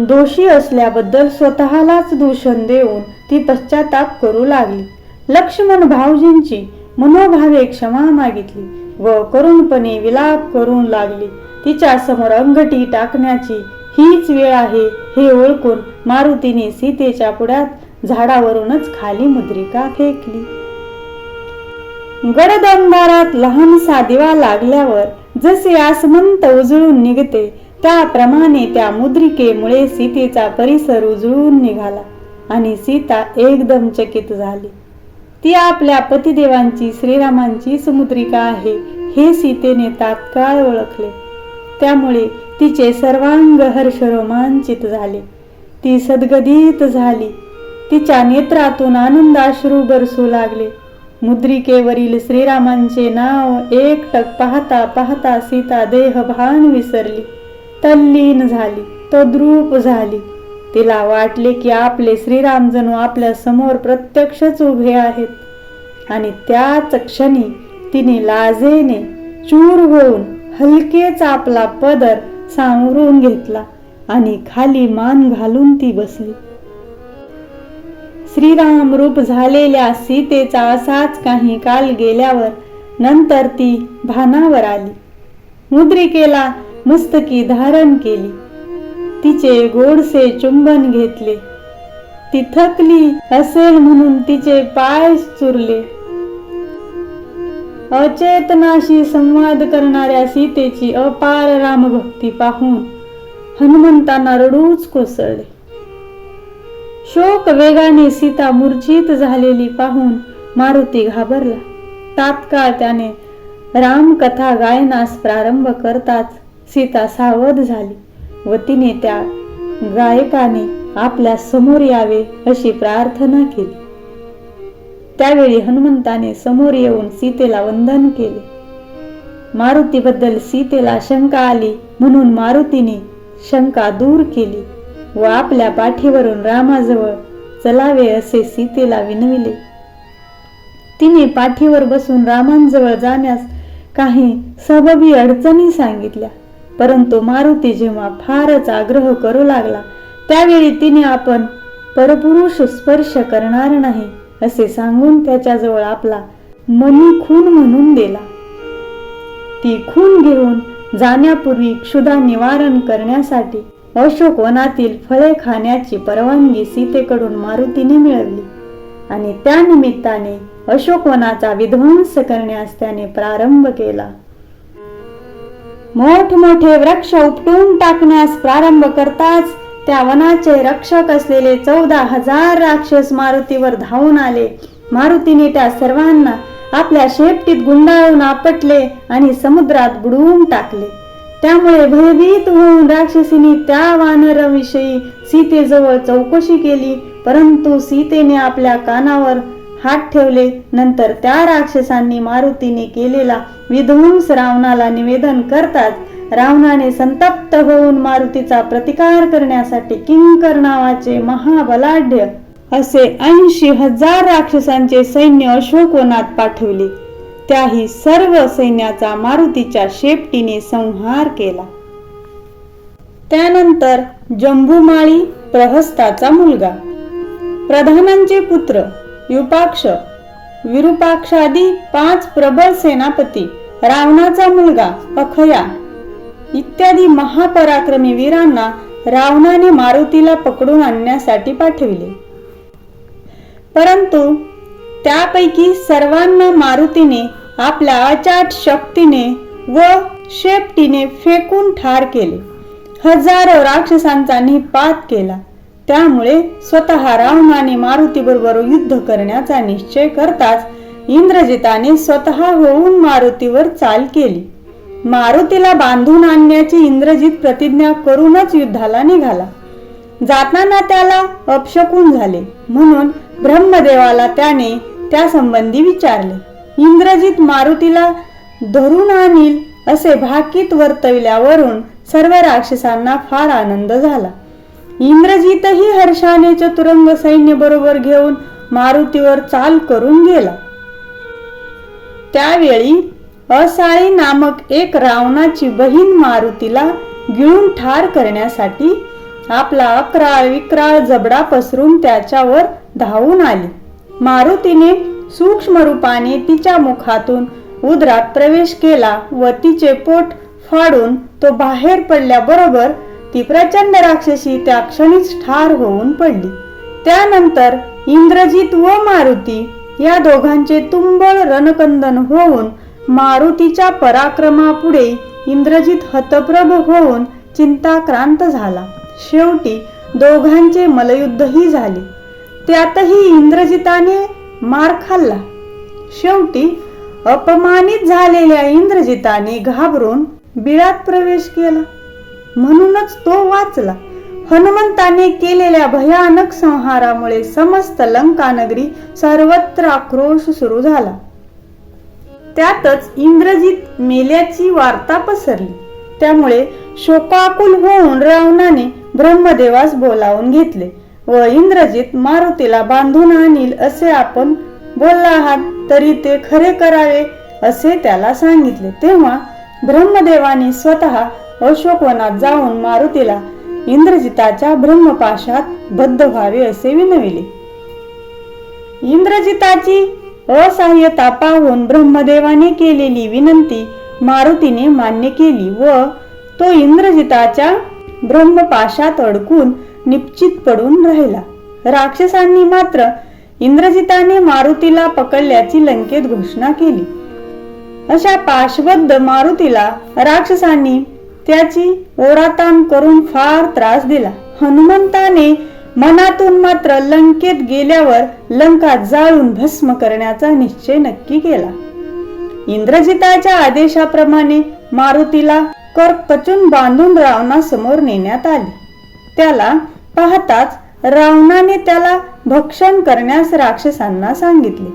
दोषी असल्याबद्दल स्वतःलाच दूषण देऊन ती पश्चाताप करू लागली. लक्ष्मण भाऊजींची मनोभावे क्षमा मागितली व करुणपणे विलाप करून लागली. तिच्या समोर अंगठी टाकण्याची हीच वेळ आहे हे ओळखून मारुतीने सीतेच्या पुढ्यात झाडावरूनच खाली मुद्रिका फेकली. गडदंबारात लहानसा दिवा लागल्यावर जसे आसमंत उजळून निघते त्याप्रमाणे त्या मुद्रिकेमुळे सीतेचा परिसर उजळून निघाला आणि सीता एकदम चकित झाली. ती आपल्या पतिदेवांची श्रीरामांची मुद्रिका आहे हे सीतेने तात्काळ ओळखले. त्यामुळे तिचे सर्वांग हर्ष रोमांचित झाले. ती सद्गदित झाली तिच्या नेत्रातून आनंदाश्रू बरसू लागले. मुद्रिकेवरील श्रीरामांचे नाव एकटक पाहता पाहता सीता देहभान विसरली, तल्लीन झाली, तद्रूप झाली. तिला वाटले की आपले श्रीराम जणू आपल्या समोर प्रत्यक्षच उभे आहेत. आणि त्याच क्षणी तिने लाजेने चूर होऊन हलकेच आपला पदर सावरून घेतला आणि खाली मान घालून ती बसली. श्रीराम रूप झालेल्या सीतेचा असाच काही काल गेल्यावर नंतर ती भानावर आली. मुद्रिकेला मस्तकी धारण केली, तिचे गोडसे चुंबन घेतले. ती थकली असेल म्हणून तिचे पाय चुरले. अचेतनाशी संवाद करणाऱ्या सीतेची अपार रामभक्ती पाहून हनुमंतांना रडूच कोसळले. शोक वेगाने सीता मूर्छित झालेली पाहून मारुती घाबरला. तात्काळ त्याने रामकथा गायनास प्रारंभ करताच सीता सावध झाली व तिने त्या गायकाने आपल्या समोर यावे अशी प्रार्थना केली. त्यावेळी हनुमंताने समोर येऊन सीतेला वंदन केले. मारुतीबद्दल सीतेला शंका आली म्हणून मारुतीने शंका दूर केली व आपल्या पाठीवरून रामाजवळ चलावे असे सीतेला विनविले. तिने पाठीवर बसून रामांजवळ जाण्यास काही सबबी अडचणी सांगितल्या, परंतु मारुती जेव्हा फारच आग्रह करू लागला त्यावेळी तिने आपण परपुरुष स्पर्श करणार नाही असे सांगून त्याच्याजवळ आपला मनी खून म्हणून दिला. ती खून घेऊन जाण्यापूर्वी क्षुधा निवारण करण्यासाठी अशोक वनातील फळे खाण्याची परवानगी सीतेकडून मारुतीने मिळवली आणि त्या निमित्ताने अशोक वनाचा विध्वंस करण्यास त्याने प्रारंभ केला. मोठमोठे वृक्ष उपटून टाकण्यास प्रारंभ करताच त्या वनाचे रक्षक असलेले 14,000 राक्षस मारुतीवर धावून आले. मारुतीने त्या सर्वांना आपल्या शेपटीत गुंडाळून आपटले आणि समुद्रात बुडवून टाकले. त्यामुळे भयभीत होऊन राक्षसीने त्या वानराविषयी सीतेजवळ चौकशी केली, परंतु सीतेने आपल्या कानावर हात ठेवले. नंतर त्या राक्षसांनी मारुतीने केलेला विध्वंस रावणाला निवेदन करताच रावणाने संतप्त होऊन मारुतीचा प्रतिकार करण्यासाठी किंकर नावाचे महाबलाढ्य असे 80,000 राक्षसांचे सैन्य अशोकवनात पाठवले. त्याही सर्व सैन्याचा मारुतीच्या शेपटीने संहार केला. त्यानंतर जंबुमाळी प्रहस्ताचा मुलगा, प्रधानांचे पुत्र युपाक्ष, विरूपाक्षादी 5 प्रबळ सेनापती, रावणाचा मुलगा अक्षया इत्यादी महापराक्रमी वीरांना रावणाने मारुतीला पकडून आणण्यासाठी पाठविले. परंतु त्यापैकी सर्वांना मारुतीने आपल्या अचाट शक्तीने व शेपटीने फेकून ठार केले. हजारो राक्षसांचा निपात केला. त्यामुळे स्वतः रावणाने मारुतीबरोबर युद्ध करण्याचा निश्चय करताच इंद्रजिताने स्वतः होऊन मारुतीवर चाल केली. मारुतीला बांधून आणण्याची इंद्रजित प्रतिज्ञा करूनच युद्धाला निघाला. जाताना त्याला अपशकुन झाले म्हणून ब्रह्मदेवाला त्याने त्यासंबंधी विचारले. इंद्रजित मारुतीला धरून आणील असे भाकीत वर्तविल्यावरून सर्व राक्षसांना फार आनंद झाला. इंद्रजितही हर्षाने चतुरंग सैन्य बरोबर घेऊन मारुतीवर चाल करून गेला. त्यावेळी असाळी नामक एक रावणाची बहीण मारुतीला गिळून ठार करण्यासाठी आपला अक्राळ विक्राळ जबडा पसरून त्याच्यावर धावून आली. मारुतीने सूक्ष्म रूपाने तिच्या मुखातून उदरात प्रवेश केला व तिचे पोट फाडून तो बाहेर पडल्याबरोबर ती प्रचंड राक्षसी त्या क्षणीच ठार होऊन पडली. त्यानंतर इंद्रजित व मारुती या दोघांचे तुंबळ रणकंदन होऊन मारुतीच्या पराक्रमापुढे इंद्रजित हतप्रभ होऊन चिंताक्रांत झाला. शेवटी दोघांचे मल्लयुद्धही झाले. त्यातही इंद्रजिताने मार खाल्ला. शेवटी अपमानित झालेल्या इंद्रजिताने घाबरून बिळात प्रवेश केला, म्हणूनच तो वाचला. हनुमंताने केलेल्या भयानक संहारामुळे समस्त लंका नगरी सर्वत्र आक्रोश सुरू झाला. त्यातच इंद्रजित मेल्याची वार्ता पसरली. त्यामुळे शोकाकुल होऊन रावणाने ब्रह्मदेवास बोलावून घेतले व इंद्रजित मारुतीला बांधून आणील असे आपण बोलला आहात तरी ते खरे करावे असे त्याला सांगितले. तेव्हा ब्रह्मदेवाने स्वतः अशोकवनात जाऊन मारुतीला इंद्रजिताच्या ब्रह्मपाशात बद्ध व्हावे असे विनविले. इंद्रजिताची असहाय्यता पाहून ब्रह्मदेवाने केलेली विनंती मारुतीने मान्य केली व तो इंद्रजिताच्या ब्रह्मपाशात अडकून निश्चित पडून राहिला. राक्षसांनी मात्र इंद्रजिताने मारुतीला पकडल्याची लंकेत घोषणा केली. अशा पाशबद्ध मारुतीला राक्षसांनी त्याची ओढाताण करून फार त्रास दिला. हनुमंताने मनातून मात्र लंकेत गेल्यावर लंका जाळून भस्म करण्याचा निश्चय नक्की केला. इंद्रजिताच्या आदेशाप्रमाणे मारुतीला करकचून बांधून रावणासमोर नेण्यात आले. त्याला पाहताच रावणाने त्याला भक्षण करण्यास राक्षसांना सांगितले.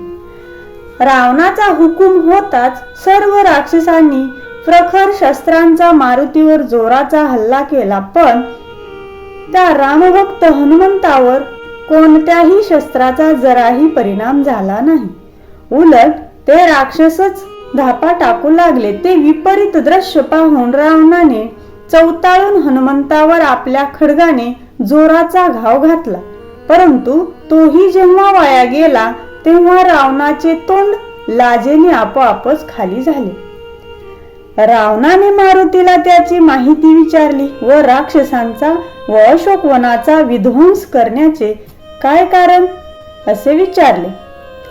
रावणाचा हुकूम होताच सर्व राक्षसांनी प्रखर शस्त्रांचा मारुतीवर जोराचा हल्ला केला, पण त्या रामभक्त हनुमंतावर कोणत्याही शस्त्राचा जराही परिणाम झाला नाही. उलट ते राक्षसच धापा टाकू लागले. ते विपरीत दृश्य पाहून रावणाने चवताळून हनुमंतावर आपल्या खड्गाने जोराचा घाव घातला, परंतु तोही जेव्हा वाया गेला तेव्हा रावणाचे तोंड लाजेने आपोआपच खाली झाले. रावणाने मारुतीला त्याची माहिती विचारली व राक्षसांचा व अशोकवनाचा विध्वंस करण्याचे काय कारण असे विचारले.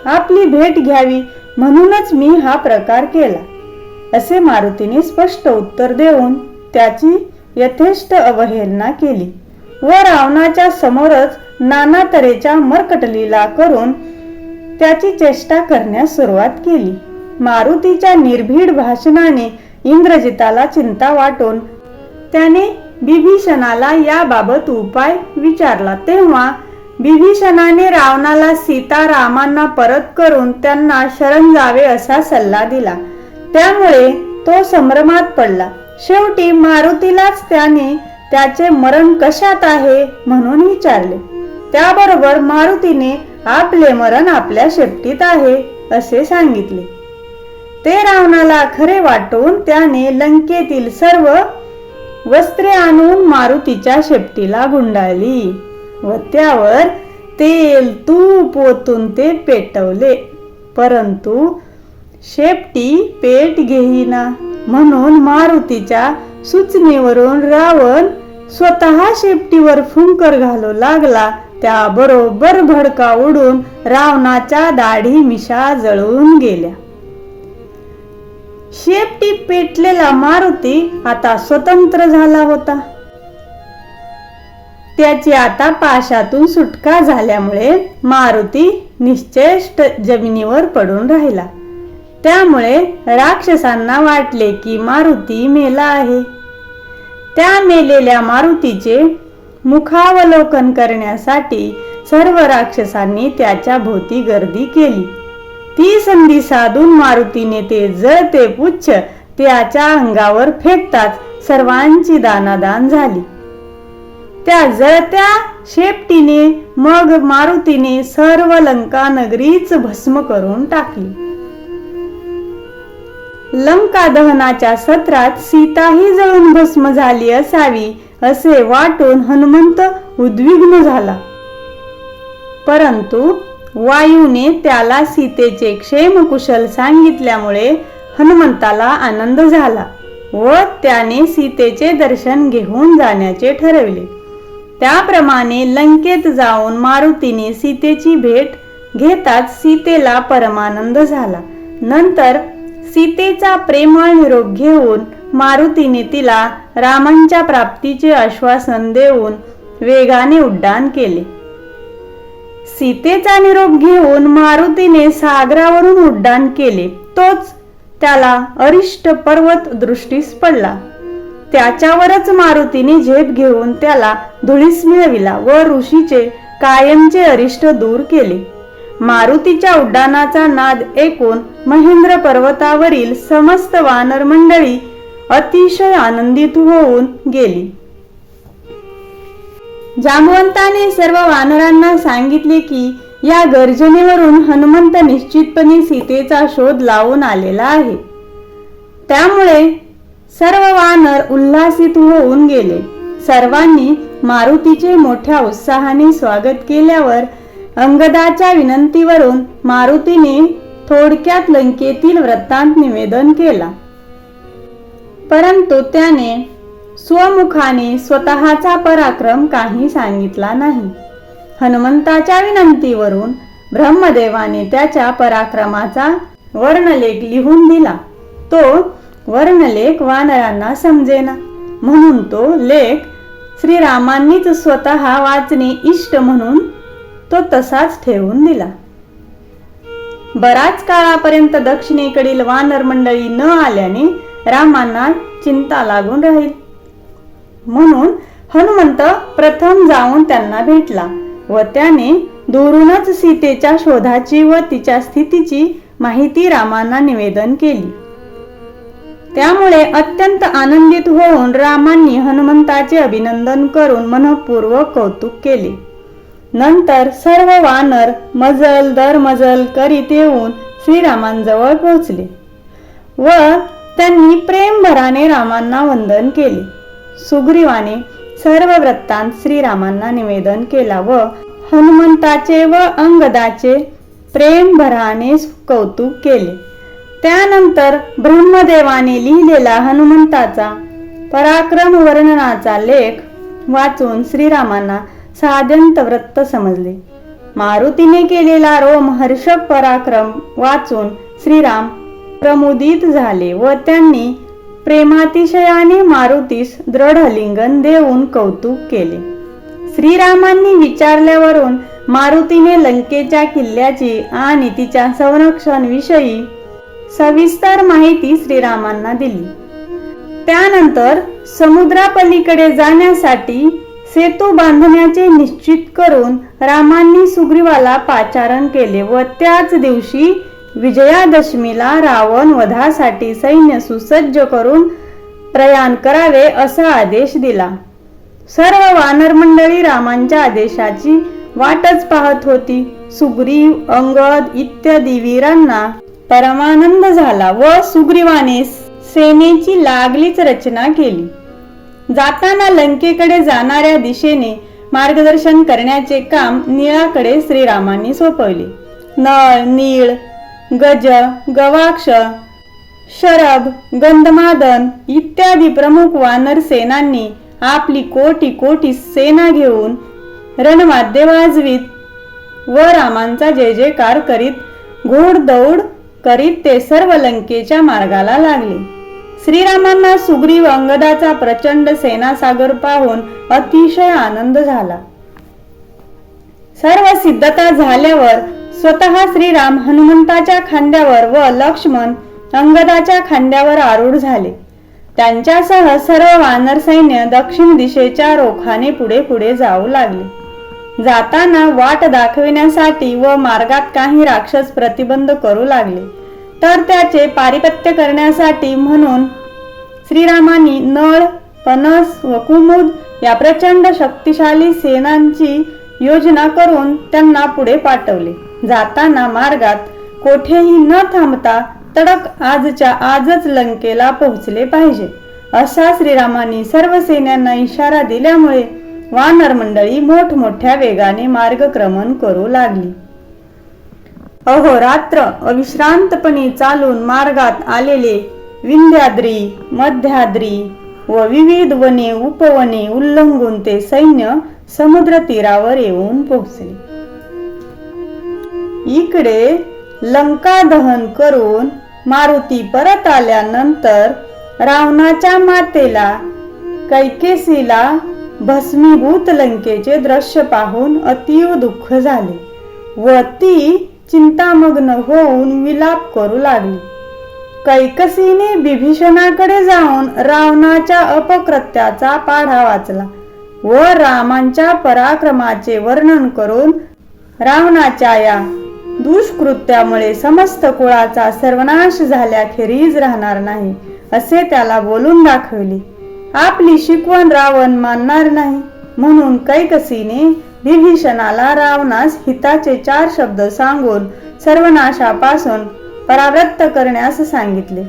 आपली भेट घ्यावी म्हणूनच मी हा प्रकार केला असे मारुतीने स्पष्ट उत्तर देऊन त्याची यथेष्ट अवहेलना केली व रावणाच्या समोरच नाना तऱ्हेच्या मर्कटलीला करून त्याची चेष्टा करण्यास सुरुवात केली. मारुतीच्या निर्भीड भाषणाने इंद्रजिताला चिंता वाटून त्याने बिभीषणाला याबाबत उपाय विचारला. तेव्हा बिभीषणाने रावणाला सीता रामांना परत करून त्यांना शरण जावे असा सल्ला दिला. त्यामुळे तो संभ्रमात पडला. शेवटी मारुतीलाच त्याने त्याचे मरण कशात आहे म्हणून विचारले. त्याबरोबर मारुतीने आपले मरण आपल्या शेपटीत आहे असे सांगितले. ते रावणाला खरे वाटून त्याने लंकेतील सर्व वस्त्रे आणून मारुतीच्या शेपटीला गुंडाळली व त्यावर तेल तूप ओतून ते पेटवले, परंतु शेपटी पेट घेईना. म्हणून मारुतीच्या सूचनेवरून रावण स्वतः शेपटीवर फुंकर घालू लागला. त्याबरोबर भडका उडून रावणाच्या दाढी मिशा जळून गेल्या. शेपटी पेटलेला मारुती आता स्वतंत्र झाला होता. त्याची आता पाशातून सुटका झाल्यामुळे मारुती निश्चेष्ट जमिनीवर पडून राहिला. त्यामुळे राक्षसांना वाटले की मारुती मेला आहे. त्या मेलेल्या मारुतीचे मुखावलोकन करण्यासाठी सर्व राक्षसांनी त्याच्या भोवती गर्दी केली. ती संधी साधून मारुतीने ते जळते पुच्छ त्याच्या अंगावर फेकताच सर्वांची दानादान झाली. त्या जळत्या शेपटीने मग मारुतीने सर्व लंका नगरीच भस्म करून टाकली. लंका दहनाच्या सत्रात सीताही जळून भस्म झाली असावी असे वाटून हनुमंत उद्विग्न झाला, परंतु वायूने त्याला सीतेचे क्षेमकुशल सांगितल्यामुळे हनुमंताला आनंद झाला व त्याने सीतेचे दर्शन घेऊन जाण्याचे ठरवले. त्याप्रमाणे लंकेत जाऊन मारुतीने सीतेची भेट घेताच सीतेला परमानंद झाला. नंतर सीतेचा प्रेमळ निरोप घेऊन मारुतीने तिला रामांच्या प्राप्तीचे आश्वासन देऊन वेगाने उड्डाण केले. सीतेचा निरोप घेऊन मारुतीने सागरावरून उड्डाण केले. तोच त्याला अरिष्ट पर्वत दृष्टीस पडला. त्याच्यावरच मारुतीने झेप घेऊन त्याला धुळीस मिळविला व ऋषीचे कायमचे अरिष्ट दूर केले. मारुतीच्या उड्डाणाचा नाद ऐकून महेंद्र पर्वतावरील समस्त वानर मंडळी अतिशय आनंदित होऊन गेली. जांबवंताने सर्व वानरांना सांगितले की या गर्जनेवरून हनुमंत निश्चितपणे सीतेचा शोध लावून आलेला आहे. त्यामुळे सर्व वानर उल्हासित होऊन गेले. सर्वांनी मारुतीचे मोठ्या उत्साहाने स्वागत केल्यावर अंगदाच्या विनंतीवरून मारुतीने थोडक्यात लंकेतील वृत्तांत निवेदन केला. परंतु त्याने स्वमुखाने स्वतःचा पराक्रम काही सांगितला नाही. हनुमंताच्या विनंतीवरून ब्रह्मदेवाने त्याच्या पराक्रमाचा वर्णलेख लिहून दिला. तो वर्णलेख वानरांना समजेना, म्हणून तो लेख श्रीरामांनीच स्वतः वाचणे इष्ट म्हणून तो तसाच ठेवून दिला. बराच काळापर्यंत दक्षिणेकडील वानर मंडळी न आल्याने रामांना चिंता लागून राहील. म्हणून हनुमंत प्रथम जाऊन त्यांना भेटला व त्याने दुरूनच सीतेच्या शोधाची व तिच्या स्थितीची माहिती रामांना निवेदन केली. त्यामुळे अत्यंत आनंदित होऊन रामांनी हनुमंताचे अभिनंदन करून मनःपूर्वक कौतुक केले. नंतर सर्व वानर मजल दर मजल करीत येऊन श्रीरामांजवळ पोहोचले व त्यांनी प्रेमभराने रामांना वंदन केले. सुग्रीवाने सर्व वृत्तांत श्रीरामांना निवेदन केला व हनुमंताचे व अंगदाचे प्रेमभराने कौतुक केले. त्यानंतर ब्रह्मदेवाने लिहिलेला हनुमंताचा पराक्रम वर्णनाचा लेख वाचून श्रीरामांना साध्यंत वृत्त समजले. मारुतीने केलेला रोमहर्षक पराक्रम वाचून श्रीराम प्रमुदित झाले व त्यांनी प्रेमातिशयाने मारुतीस दृढ लिंगन देऊन कौतुक केले. श्रीरामांनी विचारल्यावरून मारुतीने लंकेच्या किल्ल्याची आणि तिच्या संरक्षण विषयी सविस्तर माहिती श्रीरामांना दिली. त्यानंतर समुद्रापलीकडे जाण्यासाठी सेतू बांधण्याचे निश्चित करून रामांनी सुग्रीवाला पाचारण केले व त्याच दिवशी विजयादशमीला रावण वधासाठी सैन्य सुसज्ज करून प्रयाण करावे असा आदेश दिला. सर्व वानर मंडळी रामांच्या आदेशाची वाटच पाहत होती. सुग्रीव, अंगद इत्यादी वीरांना परमानंद झाला व सुग्रीवाने सेनेची लागलीच रचना केली. जाताना लंकेकडे जाणाऱ्या दिशेने मार्गदर्शन करण्याचे काम नीळाकडे श्रीरामांनी सोपवले. नळ, नीळ, गज, गवाक्ष, शरभ, गंधमादन इत्यादी प्रमुख वानर सेनांनी आपली कोटी कोटी सेना घेऊन रणवाद्य वाजवीत व रामांचा जय जयकार करीत घोडदौड करीत ते सर्व लंकेच्या मार्गाला लागले. श्रीरामांना सुग्रीव अंगदाचा प्रचंड सेनासागर पाहून अतिशय आनंद झाला. सर्व सिद्धता झाल्यावर स्वतः श्रीराम हनुमंताच्या खांद्यावर व लक्ष्मण अंगदाच्या खांद्यावर आरूढ झाले. त्यांच्यासह सर्व वानर सैन्य दक्षिण दिशेच्या रोखाने पुढे पुढे जाऊ लागले. जाताना वाट दाखविण्यासाठी व मार्गात काही राक्षस प्रतिबंध करू लागले, तर त्याचे पारिपत्य करण्यासाठी म्हणून श्रीरामांनी नळ, पनस व कुमुद या प्रचंड शक्तिशाली सेनांची योजना करून त्यांना पुढे पाठवले. जाताना मार्गात कोठेही न थांबता तडक आजच्या आजच लंकेला पोहोचले पाहिजे असा श्रीरामांनी सर्व सेनांना इशारा दिल्यामुळे वानर मंडळी मोठमोठ्या वेगाने मार्गक्रमण करू लागली. अहोरात्र अविश्रांतपणे चालून मार्गात आलेले विंध्याद्री, मध्याद्री व विविध वने उपवने उल्लंघून ते सैन्य समुद्र तीरावर येऊन पोहोचले. इकडे लंका दहन करून मारुती परत आल्यानंतर रावणाच्या मातेला कैकेसीला भस्मीभूत लंकेचे दृश्य पाहून अतीव दुःख झाले व ती चिंतामग्न होऊन विलाप करू लागली. कैकसीने बिभीषणाकडे जाऊन रावणाच्या अपकृत्याचा पाढा वाचला व रामांच्या पराक्रमाचे वर्णन करून रावणाच्या या दुष्कृत्यामुळे समस्त कुळाचा सर्वनाश झाल्याखेरीज राहणार नाही असे त्याला बोलून दाखवले. आपली शिकवण रावण मानणार नाही म्हणून कैकसीने विभीषणाला रावणास हिताचे 4 शब्द सांगून सर्वनाशापासून परावृत्त करण्यास सांगितले.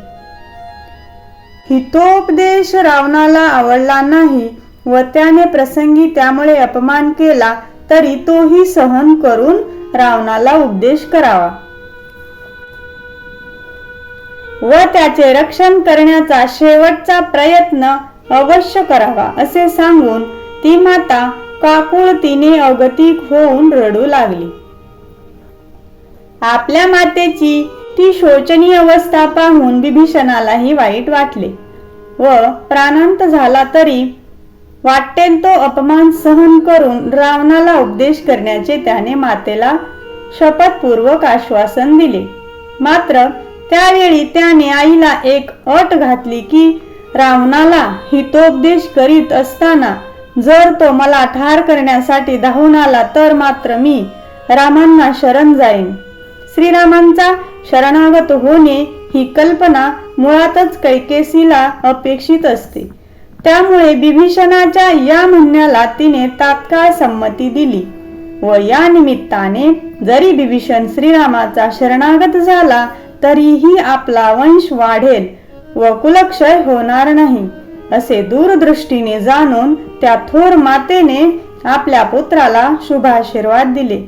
हितोपदेश रावणाला आवडला नाही व त्याने प्रसंगी त्यामुळे अपमान केला तरी तोही सहन करून रावणाला उपदेश करावा व त्याचे रक्षण करण्याचा शेवटचा प्रयत्न अवश्य करावा असे सांगून ती माता काकुळतीने अगतिक होऊन रडू लागली. आपल्या मातेची ती शोचनीय अवस्था पाहून विभीषणालाही वाईट वाटले व प्राणांत झाला तरी वाटेल तो अपमान सहन करून रावणाला उपदेश करण्याचे त्याने मातेला शपथपूर्वक आश्वासन दिले. मात्र त्यावेळी त्याने आईला एक अट घातली की रावणाला हितोपदेश करीत असताना जर तो मला ठार करण्यासाठी धावून आला तर मात्र मी रामांना शरण जाईन. श्रीरामांचा शरणागत होणे ही कल्पना मुळातच कैकेसीला अपेक्षित असते. त्यामुळे विभीषणाच्या या म्हणण्याला तिने तात्काळ संमती दिली व या निमित्ताने जरी विभीषण श्रीरामाचा शरणागत झाला तरीही आपला वंश वाढेल व कुलक्षय होणार नाही असे दूरदृष्टीने जाणून त्या थोर मातेने आपल्या पुत्राला शुभाशीर्वाद दिले.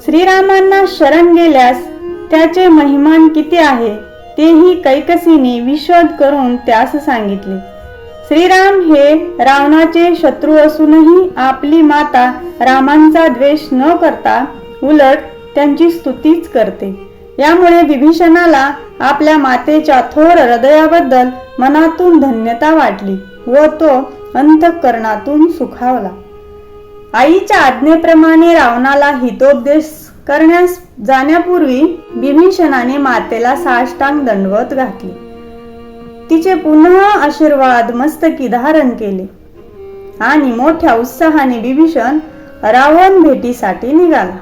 श्रीरामांना शरण गेल्यास त्याचे महिमान किती आहे तेही कैकसीने विशद करून त्यास सांगितले. श्रीराम हे रावणाचे शत्रू असूनही आपली माता रामांचा द्वेष न करता उलट त्यांची स्तुतीच करते. यामुळे विभीषणाला आपल्या मातेच्या थोर हृदयाबद्दल मनातून धन्यता वाटली व तो अंतःकरणातून सुखावला. आईच्या आज्ञेप्रमाणे रावणाला हितोपदेश करण्यास जाण्यापूर्वी विभीषणाने मातेला साष्टांग दंडवत घातली. तिचे पुन्हा आशीर्वाद मस्तकी धारण केले आणि मोठ्या उत्साहाने विभीषण रावण भेटीसाठी निघाला.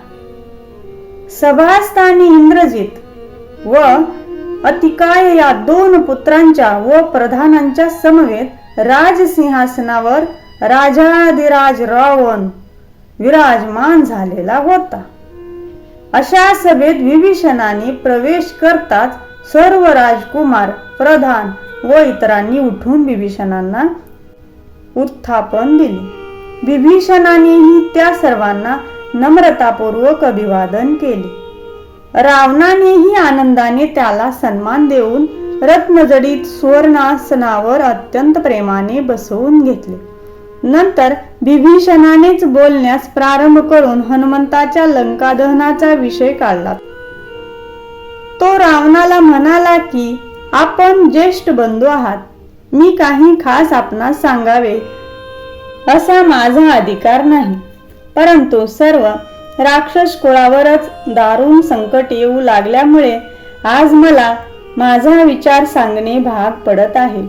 सभास्थानी इंद्रजित व अतिकाय या 2 पुत्रांच्या व प्रधानांच्या समवेत राजसिंहासनावर राजाधिराज रावण विराजमान झालेला होता. अशा सभेत विभीषणाने प्रवेश करताच सर्व राजकुमार प्रधान व इतरांनी उठून विभीषणांना उत्थापन दिले. विभीषणानेही त्या सर्वांना नम्रतापूर्वक अभिवादन केले. रावणानेही आनंदाने त्याला सन्मान देऊन रत्नजडित सुवर्णासनावर अत्यंत प्रेमाने बसवून घेतले. नंतर विभीषणानेच बोलण्यास प्रारंभ करून हनुमंताच्या लंका दहनाचा विषय काढला. तो रावणाला म्हणाला की आपण ज्येष्ठ बंधू आहात, मी काही खास आपणास सांगावे असा माझा अधिकार नाही, परंतु सर्व राक्षस कुळावरच दारुण संकट येऊ लागल्यामुळे आज मला माझा विचार सांगणे भाग पडत आहे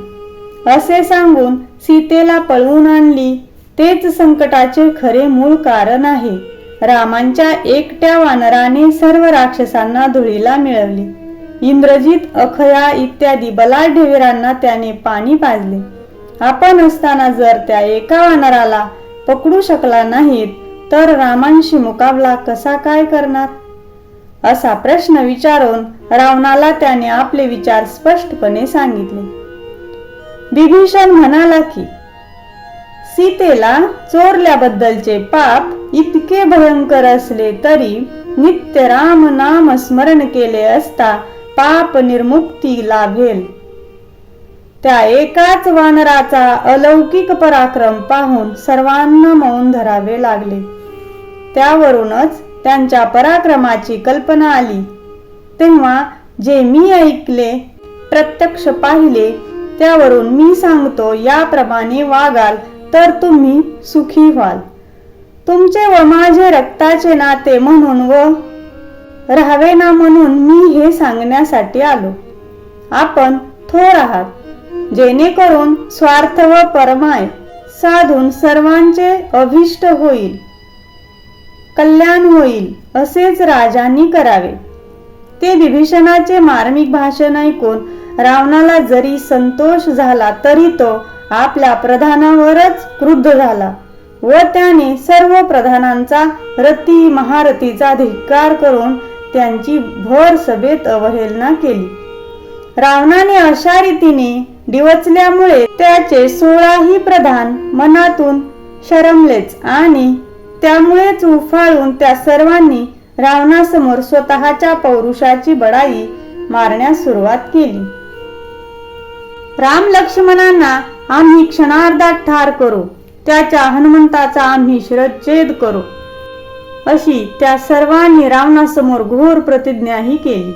असे सांगून सीतेला पळवून आणली तेच संकटाचे खरे मूळ कारण आहे. रामांच्या एकट्या वानराने सर्व राक्षसांना धुळीला मिळवली. इंद्रजित, अखया इत्यादी बलाढ्य वीरांना त्याने पाणी पाजले. आपण असताना जर त्या एका वानराला पकडू शकला नाहीत तर रामांशी मुकाबला कसा काय करणार असा प्रश्न विचारून रावणाला त्याने आपले विचार स्पष्टपणे सांगितले. विभीषण म्हणाला की सीतेला चोरल्याबद्दलचे पाप इतके भयंकर असले तरी नित्य राम नाम स्मरण केले असता पाप निर्मुक्ती लाभेल. त्या एकाच वानराचा अलौकिक पराक्रम पाहून सर्वांना मौन धरावे लागले. त्यावरूनच त्यांच्या पराक्रमाची कल्पना आली. तेव्हा जे मी ऐकले, प्रत्यक्ष पाहिले त्यावरून मी सांगतो, याप्रमाणे वागाल तर तुम्ही सुखी व्हाल. तुमचे व माझे रक्ताचे नाते म्हणून व राहावे ना म्हणून मी हे सांगण्यासाठी आलो. आपण थोर आहात, जेणेकरून स्वार्थ व परमाय साधून सर्वांचे अभिष्ट होईल, कल्याण होईल असेच राजांनी करावे. ते विभीषणाचे मार्मिक भाषण ऐकून रावणाला जरी संतोष झाला तरी तो आपल्या प्रधानावरच क्रुद्ध झाला व त्याने सर्व प्रधानांचा रती महारथीचा धिक्कार करून त्यांची भर सभेत अवहेलना केली. रावणाने अशा रीतीने डिवचल्यामुळे त्याचे 16ही प्रधान मनातून शरमलेच आणि त्यामुळेच उफाळून त्या सर्वांनी रावणासमोर स्वतःच्या पौरुषाची बडाई मारण्यास सुरुवात केली. राम लक्ष्मणांना आम्ही क्षणार्धात ठार करू, त्याच्या हनुमंताचा आम्ही शिरच्छेद करू, अशी त्या सर्वांनी रावणासमोर घोर प्रतिज्ञाही केली.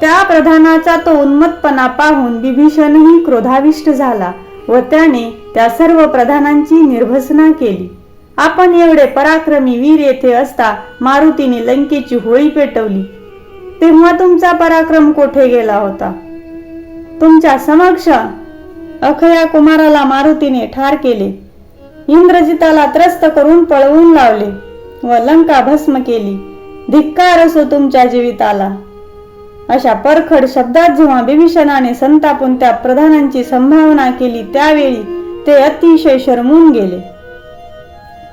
त्या प्रधानाचा तो उन्मत्तपणा पाहून विभीषणही क्रोधाविष्ट झाला व त्याने त्या सर्व प्रधानांची निर्भसना केली. आपण एवढे पराक्रमी वीर येथे असता मारुतीने लंकेची होळी पेटवली, तेव्हा तुमचा पराक्रम कोठे गेला होता? तुमच्या समक्ष अक्षया कुमाराला मारुतीने ठार केले, इंद्रजिताला त्रस्त करून पळवून लावले व लंका भस्म केली. धिक्कार असो तुमच्या जीविताला. अशा परखड शब्दात जेव्हा विभीषणाने संतापून त्या प्रधानांची संभावना केली त्यावेळी ते अतिशय शरमून गेले.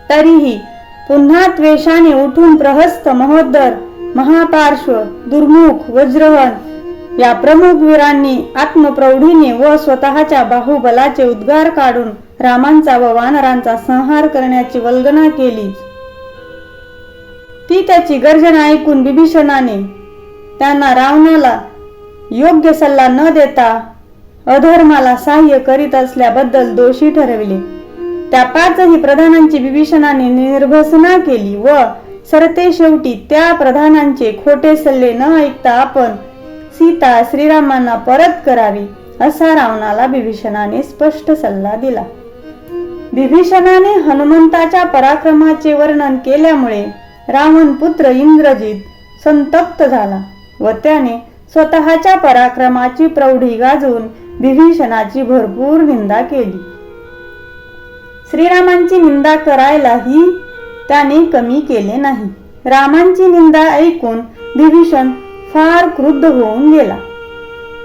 तरीही पुन्हा त्वेषाने उठून प्रहस्त, महोदर, महापार्श्व, दुर्मुख, वज्रहन या प्रमुख वीरांनी आत्मप्रौढीने व स्वतःच्या बाहुबलाचे उद्गार काढून रामांचा व वानरांचा संहार करण्याची वल्गना केली. ती त्याची गर्जना ऐकून विभीषणाने त्यांना रावणाला योग्य सल्ला न देता अधर्माला सहाय्य करीत असल्याबद्दल दोषी ठरविले. त्या 5ही प्रधानांची विभीषणाने निर्भसना केली व सरते शेवटी त्या प्रधानांचे खोटे सल्ले न ऐकता आपण सीता श्रीरामांना परत करावी असा रावणाला विभीषणाने स्पष्ट सल्ला दिला. विभीषणाने हनुमंताच्या पराक्रमाचे वर्णन केल्यामुळे रावण पुत्र इंद्रजित संतप्त झाला व त्याने स्वतःच्या पराक्रमाची प्रौढी गाजवून विभीषणाची भरपूर निंदा केली. श्रीरामांची निंदा करायलाही त्याने कमी केले नाही. रामांची निंदा ऐकून विभीषण फार क्रुद्ध होऊन गेला.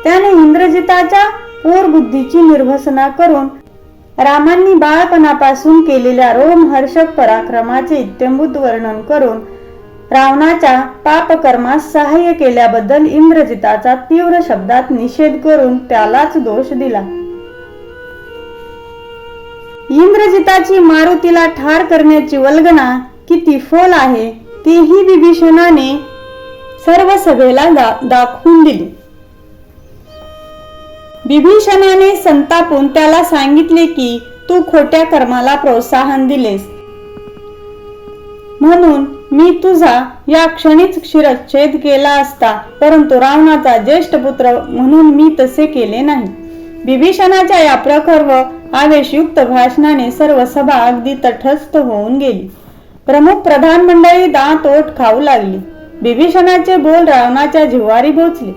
त्याने इंद्रजिताच्या पोरबुद्धीची निर्भसना करून रामांनी बाळपणापासून केलेल्या रोमहर्षक पराक्रमाचे इत्थंभूत वर्णन करून रावणाच्या पापकर्मास सहाय्य केल्याबद्दल इंद्रजिताचा तीव्र शब्दात निषेध करून त्यालाच दोष दिला. इंद्रजिताची मारुतीला ठार करण्याची वल्गना किती फोल आहे तेही विभीषणाने सर्व सभेला दाखवून दिली. विभीषणाने संतापून त्याला सांगितले की तू खोट्या कर्माला प्रोत्साहन दिलेस म्हणून मी तुझा या क्षणीच शिरच्छेद केला असता, परंतु रावणाचा ज्येष्ठ पुत्र म्हणून मी तसे केले नाही. विभीषणाच्या या प्रखर व आवेशयुक्त भाषणाने सर्व सभा अगदी तटस्थ होऊन गेली. प्रमुख प्रधान मंडळी दात ओठ खाऊ लागली. विभीषणाचे बोल रावणाच्या जिव्हारी बोचले,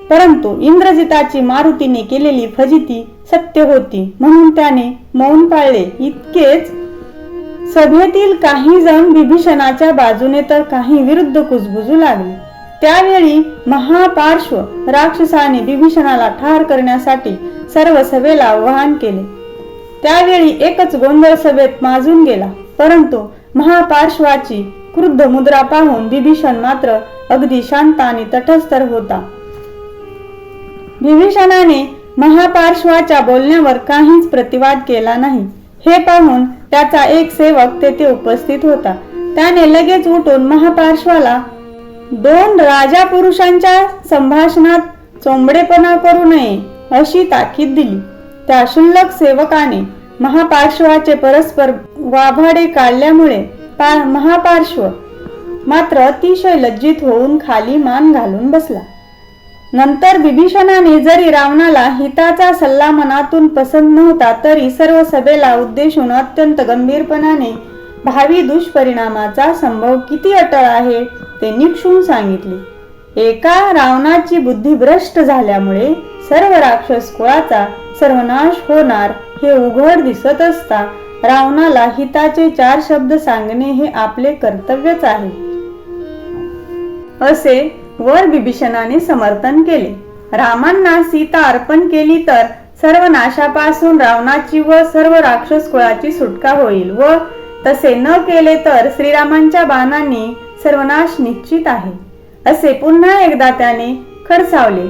परंतु इंद्रजिताची मारुतीने केलेली फजिती सत्य होती म्हणून त्याने मौन पाळले. इतकेच सभेतील काही जण विभीषणाच्या बाजूने तर काही विरुद्ध कुजबुजू लागले. त्यावेळी महापार्श्व राक्षसाने विभीषणाला ठार करण्यासाठी सर्व सभेला आवाहन केले. त्यावेळी एकच गोंधळ सभेत माजून गेला, परंतु महापार्श्वाची क्रुद्ध मुद्रा पाहून विभीषण मात्र अगदी शांत आणि तटस्थ होता. विभीषणाने महापार्श्वाच्या बोलण्यावर काहीच प्रतिवाद केला नाही. हे पाहून त्याचा एक सेवक तेथे उपस्थित होता. त्याने लगेच उठून महापार्श्वाला 2 राजा पुरुषांच्या संभाषणात चोंबडेपणा करू नये अशी ताकीद दिली. त्या क्षुल्लक सेवकाने महापार्श्वाचे परस्पर वाभाडे काढल्यामुळे महापार्श्व मात्र अतिशय लज्जित होऊन खाली मान घालून बसला. नंतर विभीषणाने जरी रावणाला हिताचा सल्ला मनातून पसंत नव्हता तरी सर्व सभेला उद्देशून अत्यंत गंभीरपणाने भावी दुष्परिणामाचा संभव किती अटळ आहे ते निक्षून सांगितले. एका रावणाची बुद्धी भ्रष्ट झाल्यामुळे सर्व राक्षस कुळाचा सर्वनाश होणार हे उघड दिसत असता रावणाला हिताचे 4 शब्द सांगणे हे आपले कर्तव्यच आहे, असे वर विभीषणाने समर्थन केले. रामांना सीता अर्पण केली तर सर्व नाशापासून रावणाची व सर्व राक्षस कुळाची सुटका होईल व तसे न केले तर श्रीरामांच्या बाणांनी सर्वनाश निश्चित आहे, असे पुन्हा एकदा त्याने खडसावले.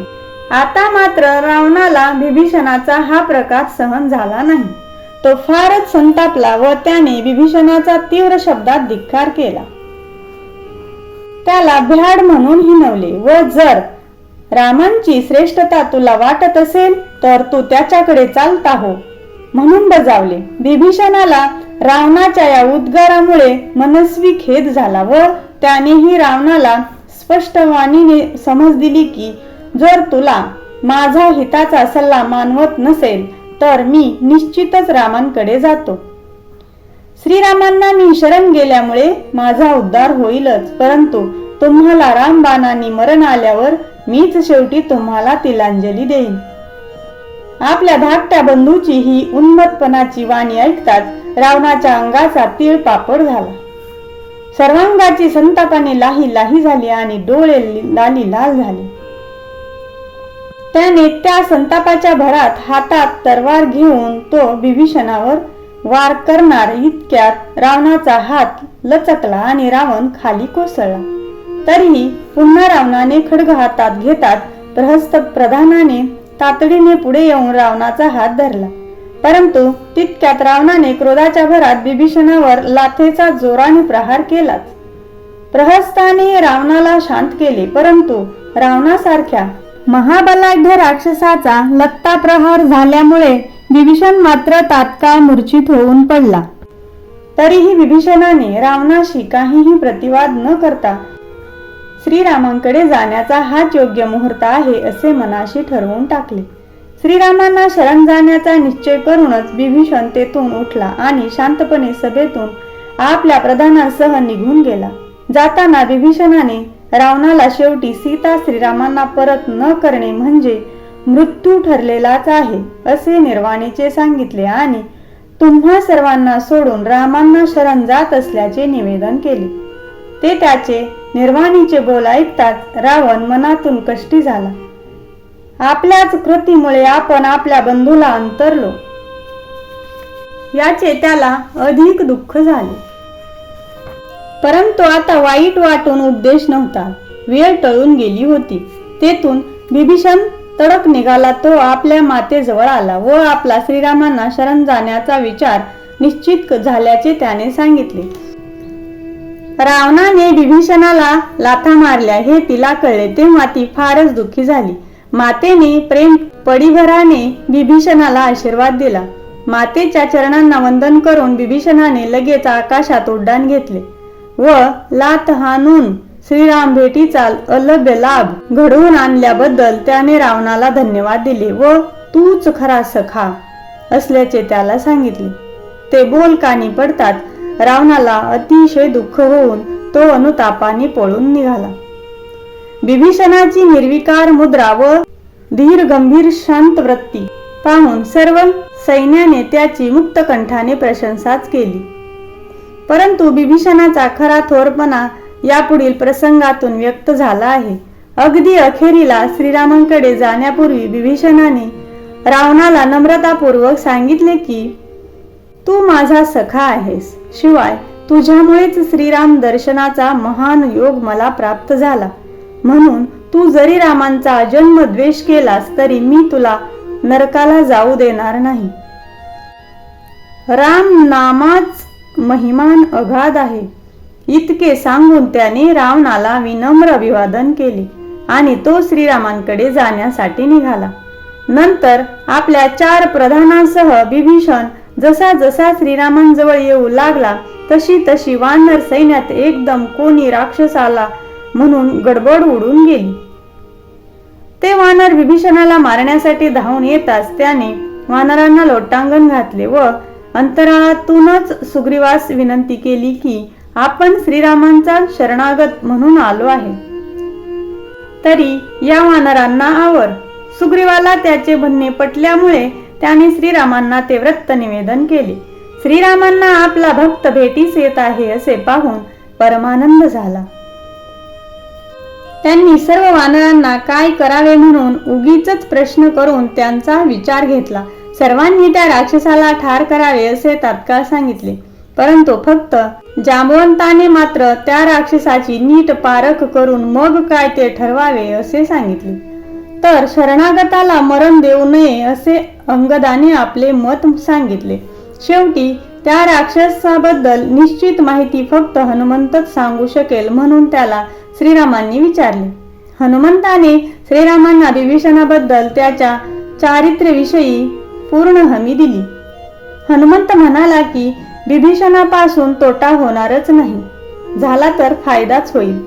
आता मात्र रावणाला विभीषणाचा हा प्रकार सहन झाला नाही. तो फारच संतापला व त्याने विभीषणाचा तीव्र शब्दात धिक्कार केला. त्याला भ्याड म्हणून हिणवले व जर रामांची श्रेष्ठता तुला वाटत असेल तर तू त्याच्याकडे चालता हो म्हणून बजावले. विभीषणाला रावणाच्या या उद्गारामुळे मनस्वी खेद झाला व त्यानेही रावणाला स्पष्ट वाणीने समज दिली की जर तुला माझा हिताचा सल्ला मानवत नसेल तर मी निश्चितच रामांकडे जातो. श्रीरामांना मी शरण गेल्यामुळे माझा उद्धार होईलच, परंतु तुम्हाला रामबाणांनी मरण आल्यावर मीच शेवटी तुम्हाला तिलांजली देईन. आपल्या धाकट्या बंधूची ही उन्मत्तपणाची वाणी ऐकताच रावणाच्या अंगाचा तीळ पापड झाला. सर्वांगाची संतापाने लाही लाही झाली आणि डोळे लाली लाल झाले. त्याने त्या संतापाच्या भरात हातात तलवार घेऊन तो विभीषणावर वार करणार इतक्यात रावणाचा हात लचकला आणि रावण खाली कोसळला. तरीही पुन्हा रावणाने खड्ग हातात घेतात प्रहस्त प्रधानाने तातडीने पुढे येऊन रावणाचा हात धरला, परंतु तितक्यात रावणाने क्रोधाच्या भरात विभीषणावर लाथेचा जोराने प्रहार केलाच. प्रहस्ताने रावणाला शांत केले, परंतु रावणासारख्या महाबलाढ्य राक्षसाचा लत्ता प्रहार झाल्यामुळे विभीषण मात्र तात्काळ मूर्छित होऊन पडला. तरीही विभीषणाने रावणाशी काहीही प्रतिवाद न करता श्रीरामांकडे जाण्याचा हाच योग्य मुहूर्त आहे असे मनाशी ठरवून टाकले. श्रीरामांना शरण जाण्याचा निश्चय करूनच विभीषण तेथून उठला आणि शांतपणे सभेतून आपल्या प्रधानांसह निघून गेला. जाताना विभीषणाने रावणाला शेवटी सीता श्रीरामांना परत न करणे म्हणजे मृत्यू ठरलेलाच आहे असे निर्वाणीचे सांगितले आणि तुम्हा सर्वांना सोडून रामांना शरण जात असल्याचे निवेदन केले. ते त्याचे निर्वाणीचे बोल ऐकताच रावण मनातून कष्टी झाला. आपल्याच कृतीमुळे आपण आपल्या बंधूला अंतरलो याचे त्याला अधिक दुःख झाले. परंतु आता वाईट वाटून उपदेश नव्हता. वेळ टळून गेली होती. तेथून विभीषण तडक निघाला. तो आपल्या मातेजवळ आला व आपला श्रीरामांना शरण जाण्याचा विचार निश्चित झाल्याचे त्याने सांगितले. रावणाने विभीषणाला लाथा मारल्या हे तिला कळले तेव्हा ती फारच दुःखी झाली. मातेने प्रेम पडीभराने विभीषणाला आशीर्वाद दिला. मातेच्या चरणांना वंदन करून विभीषणाने लगेच आकाशात उड्डाण घेतले व लाथ हाणून श्रीराम भेटीचा अलभ्य लाभ घडवून आणल्याबद्दल त्याने रावणाला धन्यवाद दिले व तूच खरा सखा असल्याचे त्याला सांगितले. ते बोल कानी पडतात रावणाला अतिशय दुःख होऊन तो अनुतापाने पळून निघाला. विभीषणाची निर्विकार मुद्रा व धीर गंभीर शांत वृत्ती पाहून सर्व सैन्याने त्याची मुक्त कंठाने प्रशंसाच केली. परंतु विभीषणाचा खरा थोरपणा यापुढील प्रसंगातून व्यक्त झाला आहे. अगदी अखेरीला श्रीरामांकडे जाण्यापूर्वी विभीषणाने रावणाला नम्रतापूर्वक सांगितले की तू माझा सखा आहेस, शिवाय तुझ्यामुळेच श्रीराम दर्शनाचा महान योग मला प्राप्त झाला, म्हणून तू जरी रामांचा अजन्म द्वेष केलास तरी मी तुला नरकाला जाऊ देणार नाही. राम नामाच महिमान अगाध आहे इतके सांगून त्याने रावणाला विनम्र अभिवादन केले आणि तो श्रीरामांकडे जाण्यासाठी निघाला. नंतर आपल्या 4 प्रधानांसह विभीषण जसा जसा श्रीरामांजवळ येऊ लागला तशी तशी वानर सैन्यात एकदम कोणी राक्षस आला म्हणून गडबड उडून गेली. ते वानर विभीषणाला मारण्यासाठी धावून येताच त्याने वानरांना लोटांगण घातले व अंतराळातूनच सुग्रीवास विनंती केली की आपण श्रीरामांचा शरणागत म्हणून आलो आहे. तरी या वानरांना आवर. सुग्रीवाला त्याचे म्हणणे पटल्यामुळे त्याने श्रीरामांना ते वृत्त निवेदन केले. श्रीरामांना आपला भक्त भेटीस येत आहे असे पाहून परमानंद झाला. त्यांनी सर्व वानरांना काय करावे म्हणून उगीचच प्रश्न करून त्यांचा विचार घेतला. सर्वांनी त्या राक्षसाला ठार करावे असे तात्काळ सांगितले, परंतु फक्त जांबवंताने मात्र त्या राक्षसाची नीट पारख करून मग काय ते ठरवावे असे सांगितले. तर शरणागताला मरण देऊ नये असे अंगदाने आपले मत सांगितले. शेवटी त्या राक्षसाबद्दल निश्चित माहिती फक्त हनुमंतच सांगू शकेल म्हणून त्याला श्रीरामांनी विचारले. हनुमंताने श्रीरामांना विभीषणाबद्दल त्याच्या चारित्र्याविषयी पूर्ण हमी दिली. हनुमंत म्हणाला की विभीषणापासून तोटा होणारच नाही, झाला तर फायदाच होईल.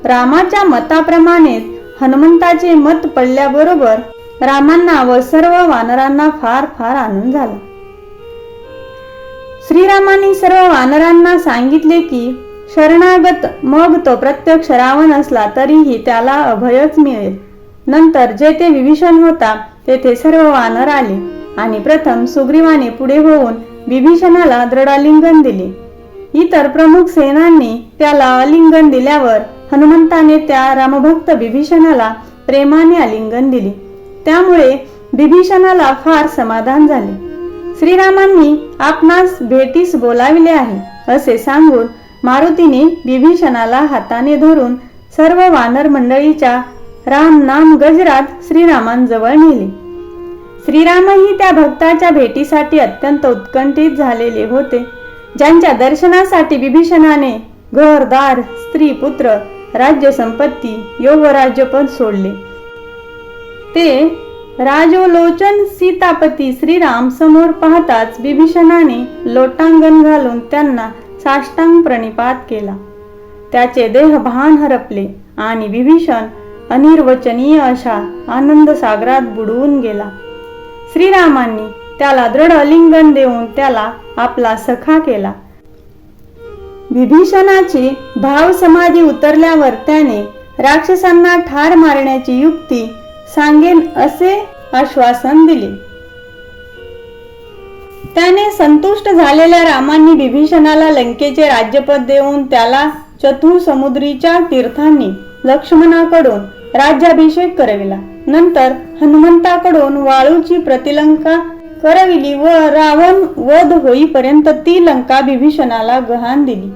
रामाच्या मताप्रमाणेच हनुमंताचे मत पडल्याबरोबर रामांना व सर्व वानरांना फार फार आनंद झाला. श्रीरामांनी सर्व वानरांना सांगितले की शरणागत मग तो प्रत्यक्ष रावण असला तरीही त्याला अभयच मिळेल. नंतर जेथे विभीषण होता तेथे सर्व वानर आले आणि प्रथम सुग्रीवाने पुढे होऊन विभीषणाला दृढालिंगन दिले. इतर प्रमुख सेनांनी त्याला आलिंगन दिल्यावर हनुमंताने त्या रामभक्त विभीषणाला प्रेमाने आलिंगन दिले. त्यामुळे विभीषणाला फार समाधान झाले. श्रीरामांनी आपणास भेटीस बोलाविले आहे असे सांगून मारुतीने विभीषणाला हाताने धरून सर्व वानर मंडळीच्या राम नाम गजरात श्रीरामांजवळ नेले. श्रीरामही त्या भक्ताच्या भेटीसाठी अत्यंत उत्कंठित झालेले होते, ज्यांच्या दर्शनासाठी विभीषणाने घरदार, स्त्री पुत्र, राज्य संपत्ती, योगराज्यपद सोडले. ते राजोलोचन सीतापती श्रीराम समोर पाहताच विभीषणाने लोटांगण घालून त्यांना साष्टांग प्रणिपात केला. त्याचे देहभान हरपले आणि विभीषण अनिर्वचनीय अशा आनंद सागरात बुडवून गेला. श्रीरामांनी त्याला दृढ आलिंगन देऊन त्याला आपला सखा केला. विभीषणाची भाव समाधी उतरल्यावर त्याने राक्षसांना ठार मारण्याची युक्ती सांगेन असे आश्वासन दिले. त्याने संतुष्ट झालेल्या रामांनी विभीषणाला लंकेचे राज्यपद देऊन त्याला चतुसमुद्रीच्या तीर्थांनी लक्ष्मणाकडून राज्याभिषेक करविला. नंतर हनुमंताकडून वाळूची प्रतिलंका करविली व रावण वध होईपर्यंत ती लंका विभीषणाला गहाण दिली.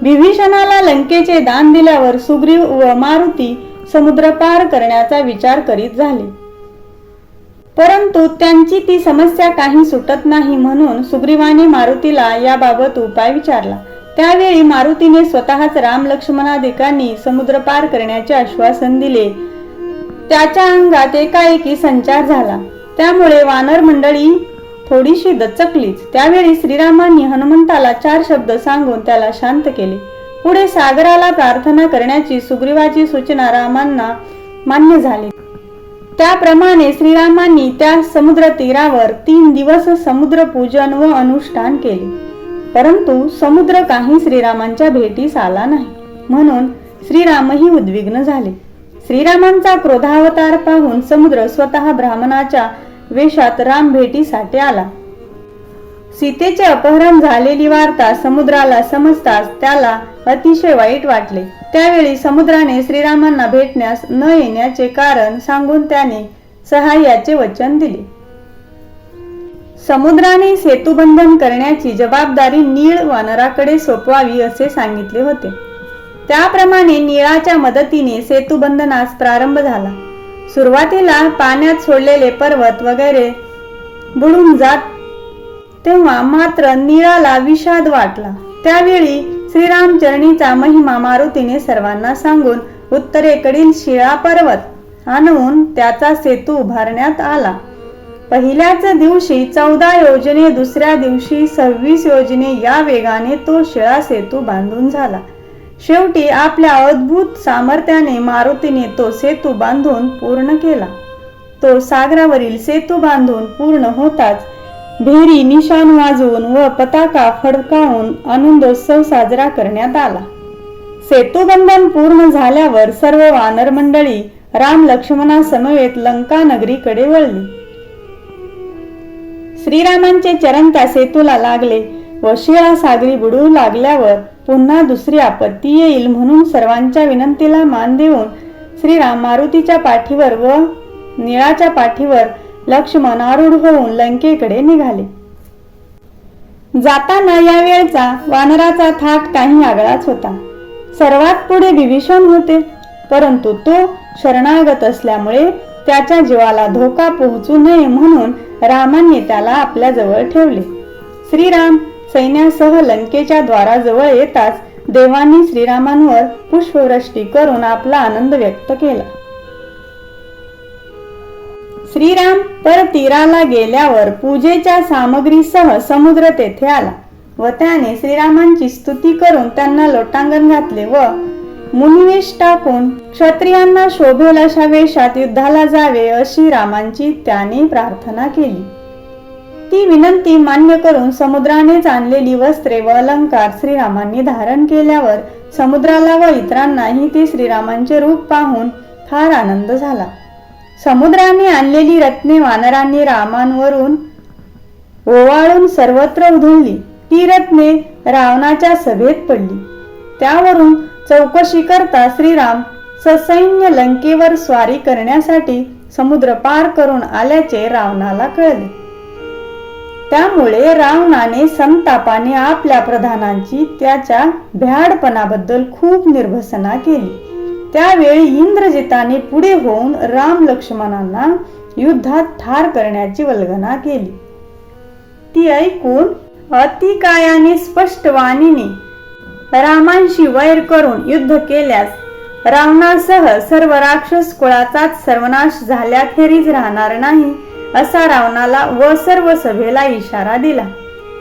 विभीषणाला लंकेचे दान दिल्यावर सुग्रीव व मारुती समुद्र पार करण्याचा विचार करीत झाले, परंतु त्यांची ती समस्या काही सुटत नाही म्हणून सुग्रीवाने मारुतीला याबाबत उपाय विचारला. त्यावेळी मारुतीने स्वतःच राम लक्ष्मणादिकांनी समुद्र पार करण्याचे आश्वासन दिले. त्याच्या अंगात एकाएकी संचार झाला, त्यामुळे वानर मंडळी थोडीशी दचकलीच. त्यावेळी श्रीरामांनी हनुमंताला 4 शब्द सांगून त्याला शांत केले. पुढे सागराला प्रार्थना करण्याची सुग्रीवाची सूचना रामांना मान्य झाली. त्याप्रमाणे श्रीरामांनी त्या समुद्र तीरावर 3 दिवस समुद्र पूजन व अनुष्ठान केले, परंतु समुद्र काही श्रीरामांच्या भेटीस आला नाही, म्हणून श्रीरामही उद्विग्न झाले. श्रीरामांचा क्रोधावतार पाहून समुद्र स्वतः ब्राह्मणाच्या वेशात राम भेटीसाठी आला. सीतेचे अपहरण झालेली वार्ता समुद्राला समजताच त्याला अतिशय वाईट वाटले. त्यावेळी समुद्राने श्रीरामांना भेटण्यास न येण्याचे कारण सांगून त्याने सहाय्याचे वचन दिले. समुद्राने सेतुबंधन करण्याची जबाबदारी नीळ वानराकडे सोपवावी असे सांगितले होते. त्याप्रमाणे नीळाच्या मदतीने सेतुबंधनास प्रारंभ झाला. सुरुवातीला पाण्यात सोडलेले पर्वत वगैरे बुडून जात तेव्हा मात्र नीळाला विषाद वाटला. त्यावेळी श्रीरामचरणीचा महिमा मारुतीने सर्वांना सांगून उत्तरेकडील शिळा पर्वत आणून त्याचा सेतू उभारण्यात आला. पहिल्याच दिवशी 14 योजने, दुसऱ्या दिवशी 26 योजने या वेगाने तो शिळा सेतू बांधून झाला. शेवटी आपल्या अद्भुत सामर्थ्याने मारुतीने तो सेतू बांधून पूर्ण केला. तो सागरावरील सेतू बांधून पूर्ण होताच भेरी निशाण वाजवून व पताका फडकावून आनंदोत्सव साजरा करण्यात आला. सेतुबंधन पूर्ण झाल्यावर सर्व वानर मंडळी राम लक्ष्मणासमवेत लंका नगरीकडे वळली. श्रीरामांचे चरण त्या सेतूला लागले व शिळा सागरी बुडू लागल्यावर पुन्हा दुसरी आपत्ती येईल म्हणून सर्वांच्या विनंतीला मान देऊन श्रीराम मारुतीच्या पाठीवर व निळाच्या पाठीवर लक्ष्मण आरूढ होऊन लंकेकडे निघाले. जाताना या वेळचा वानराचा थाट काही आगळाच होता. सर्वात पुढे विभीषण होते, परंतु तो शरणागत असल्यामुळे त्याच्या जीवाला धोका पोहोचू नये म्हणून रामांनी त्याला आपल्या जवळ ठेवले. श्रीराम सैन्यासह लंकेच्या द्वाराजवळ येताच देवांनी श्रीरामांवर पुष्पवृष्टी करून आपला आनंद व्यक्त केला. श्रीराम परतीराला गेल्यावर पूजेच्या सामग्रीसह समुद्र तेथे आला व त्याने श्रीरामांची स्तुती करून त्यांना लोटांगण घातले व मुनिवेश टाकून क्षत्रियांना शोभेल अशा वेशात युद्धाला जावे अशी रामांची त्याने प्रार्थना केली. ती विनंती मान्य करून समुद्रानेच आणलेली वस्त्रे व अलंकार श्रीरामांनी धारण केल्यावर समुद्राला व इतरांनाही ते श्रीरामांचे रूप पाहून फार आनंद झाला. समुद्राने आणलेली रत्ने वानरांनी रामांवरून ओवाळून सर्वत्र उधळली. ती रत्ने रावणाच्या सभेत पडली. त्यावरून चौकशी करता श्रीराम ससैन्य लंकेवर स्वारी करण्यासाठी समुद्र पार करून आल्याचे रावणाला कळले. त्यामुळे रावणाने संतापाने आपल्या प्रधानांची त्याच्या भ्याडपणाबद्दल खूप निर्भसना केली. त्यावेळी इंद्रजिताने पुढे होऊन राम लक्ष्मणांना युद्धात ठार करण्याची वल्गना केली. ती ऐकून अतिकायाने स्पष्ट वाणीने रामांशी वैर करून युद्ध केल्यास रावणासह सर्व राक्षस कुळाचाच सर्वनाश झाल्याखेरीज राहणार नाही असा रावणाला व सर्व सभेला इशारा दिला.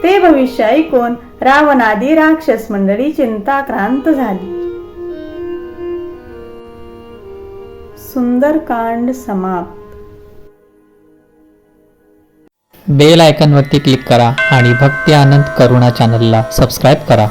ते भविष्य ऐकून रावणादी राक्षस मंडळी चिंताक्रांत झाली. सुंदरकांड समाप्त. बेल आयकॉनवरती क्लिक करा आणि भक्ती आनंद करुणा चॅनलला सबस्क्राईब करा.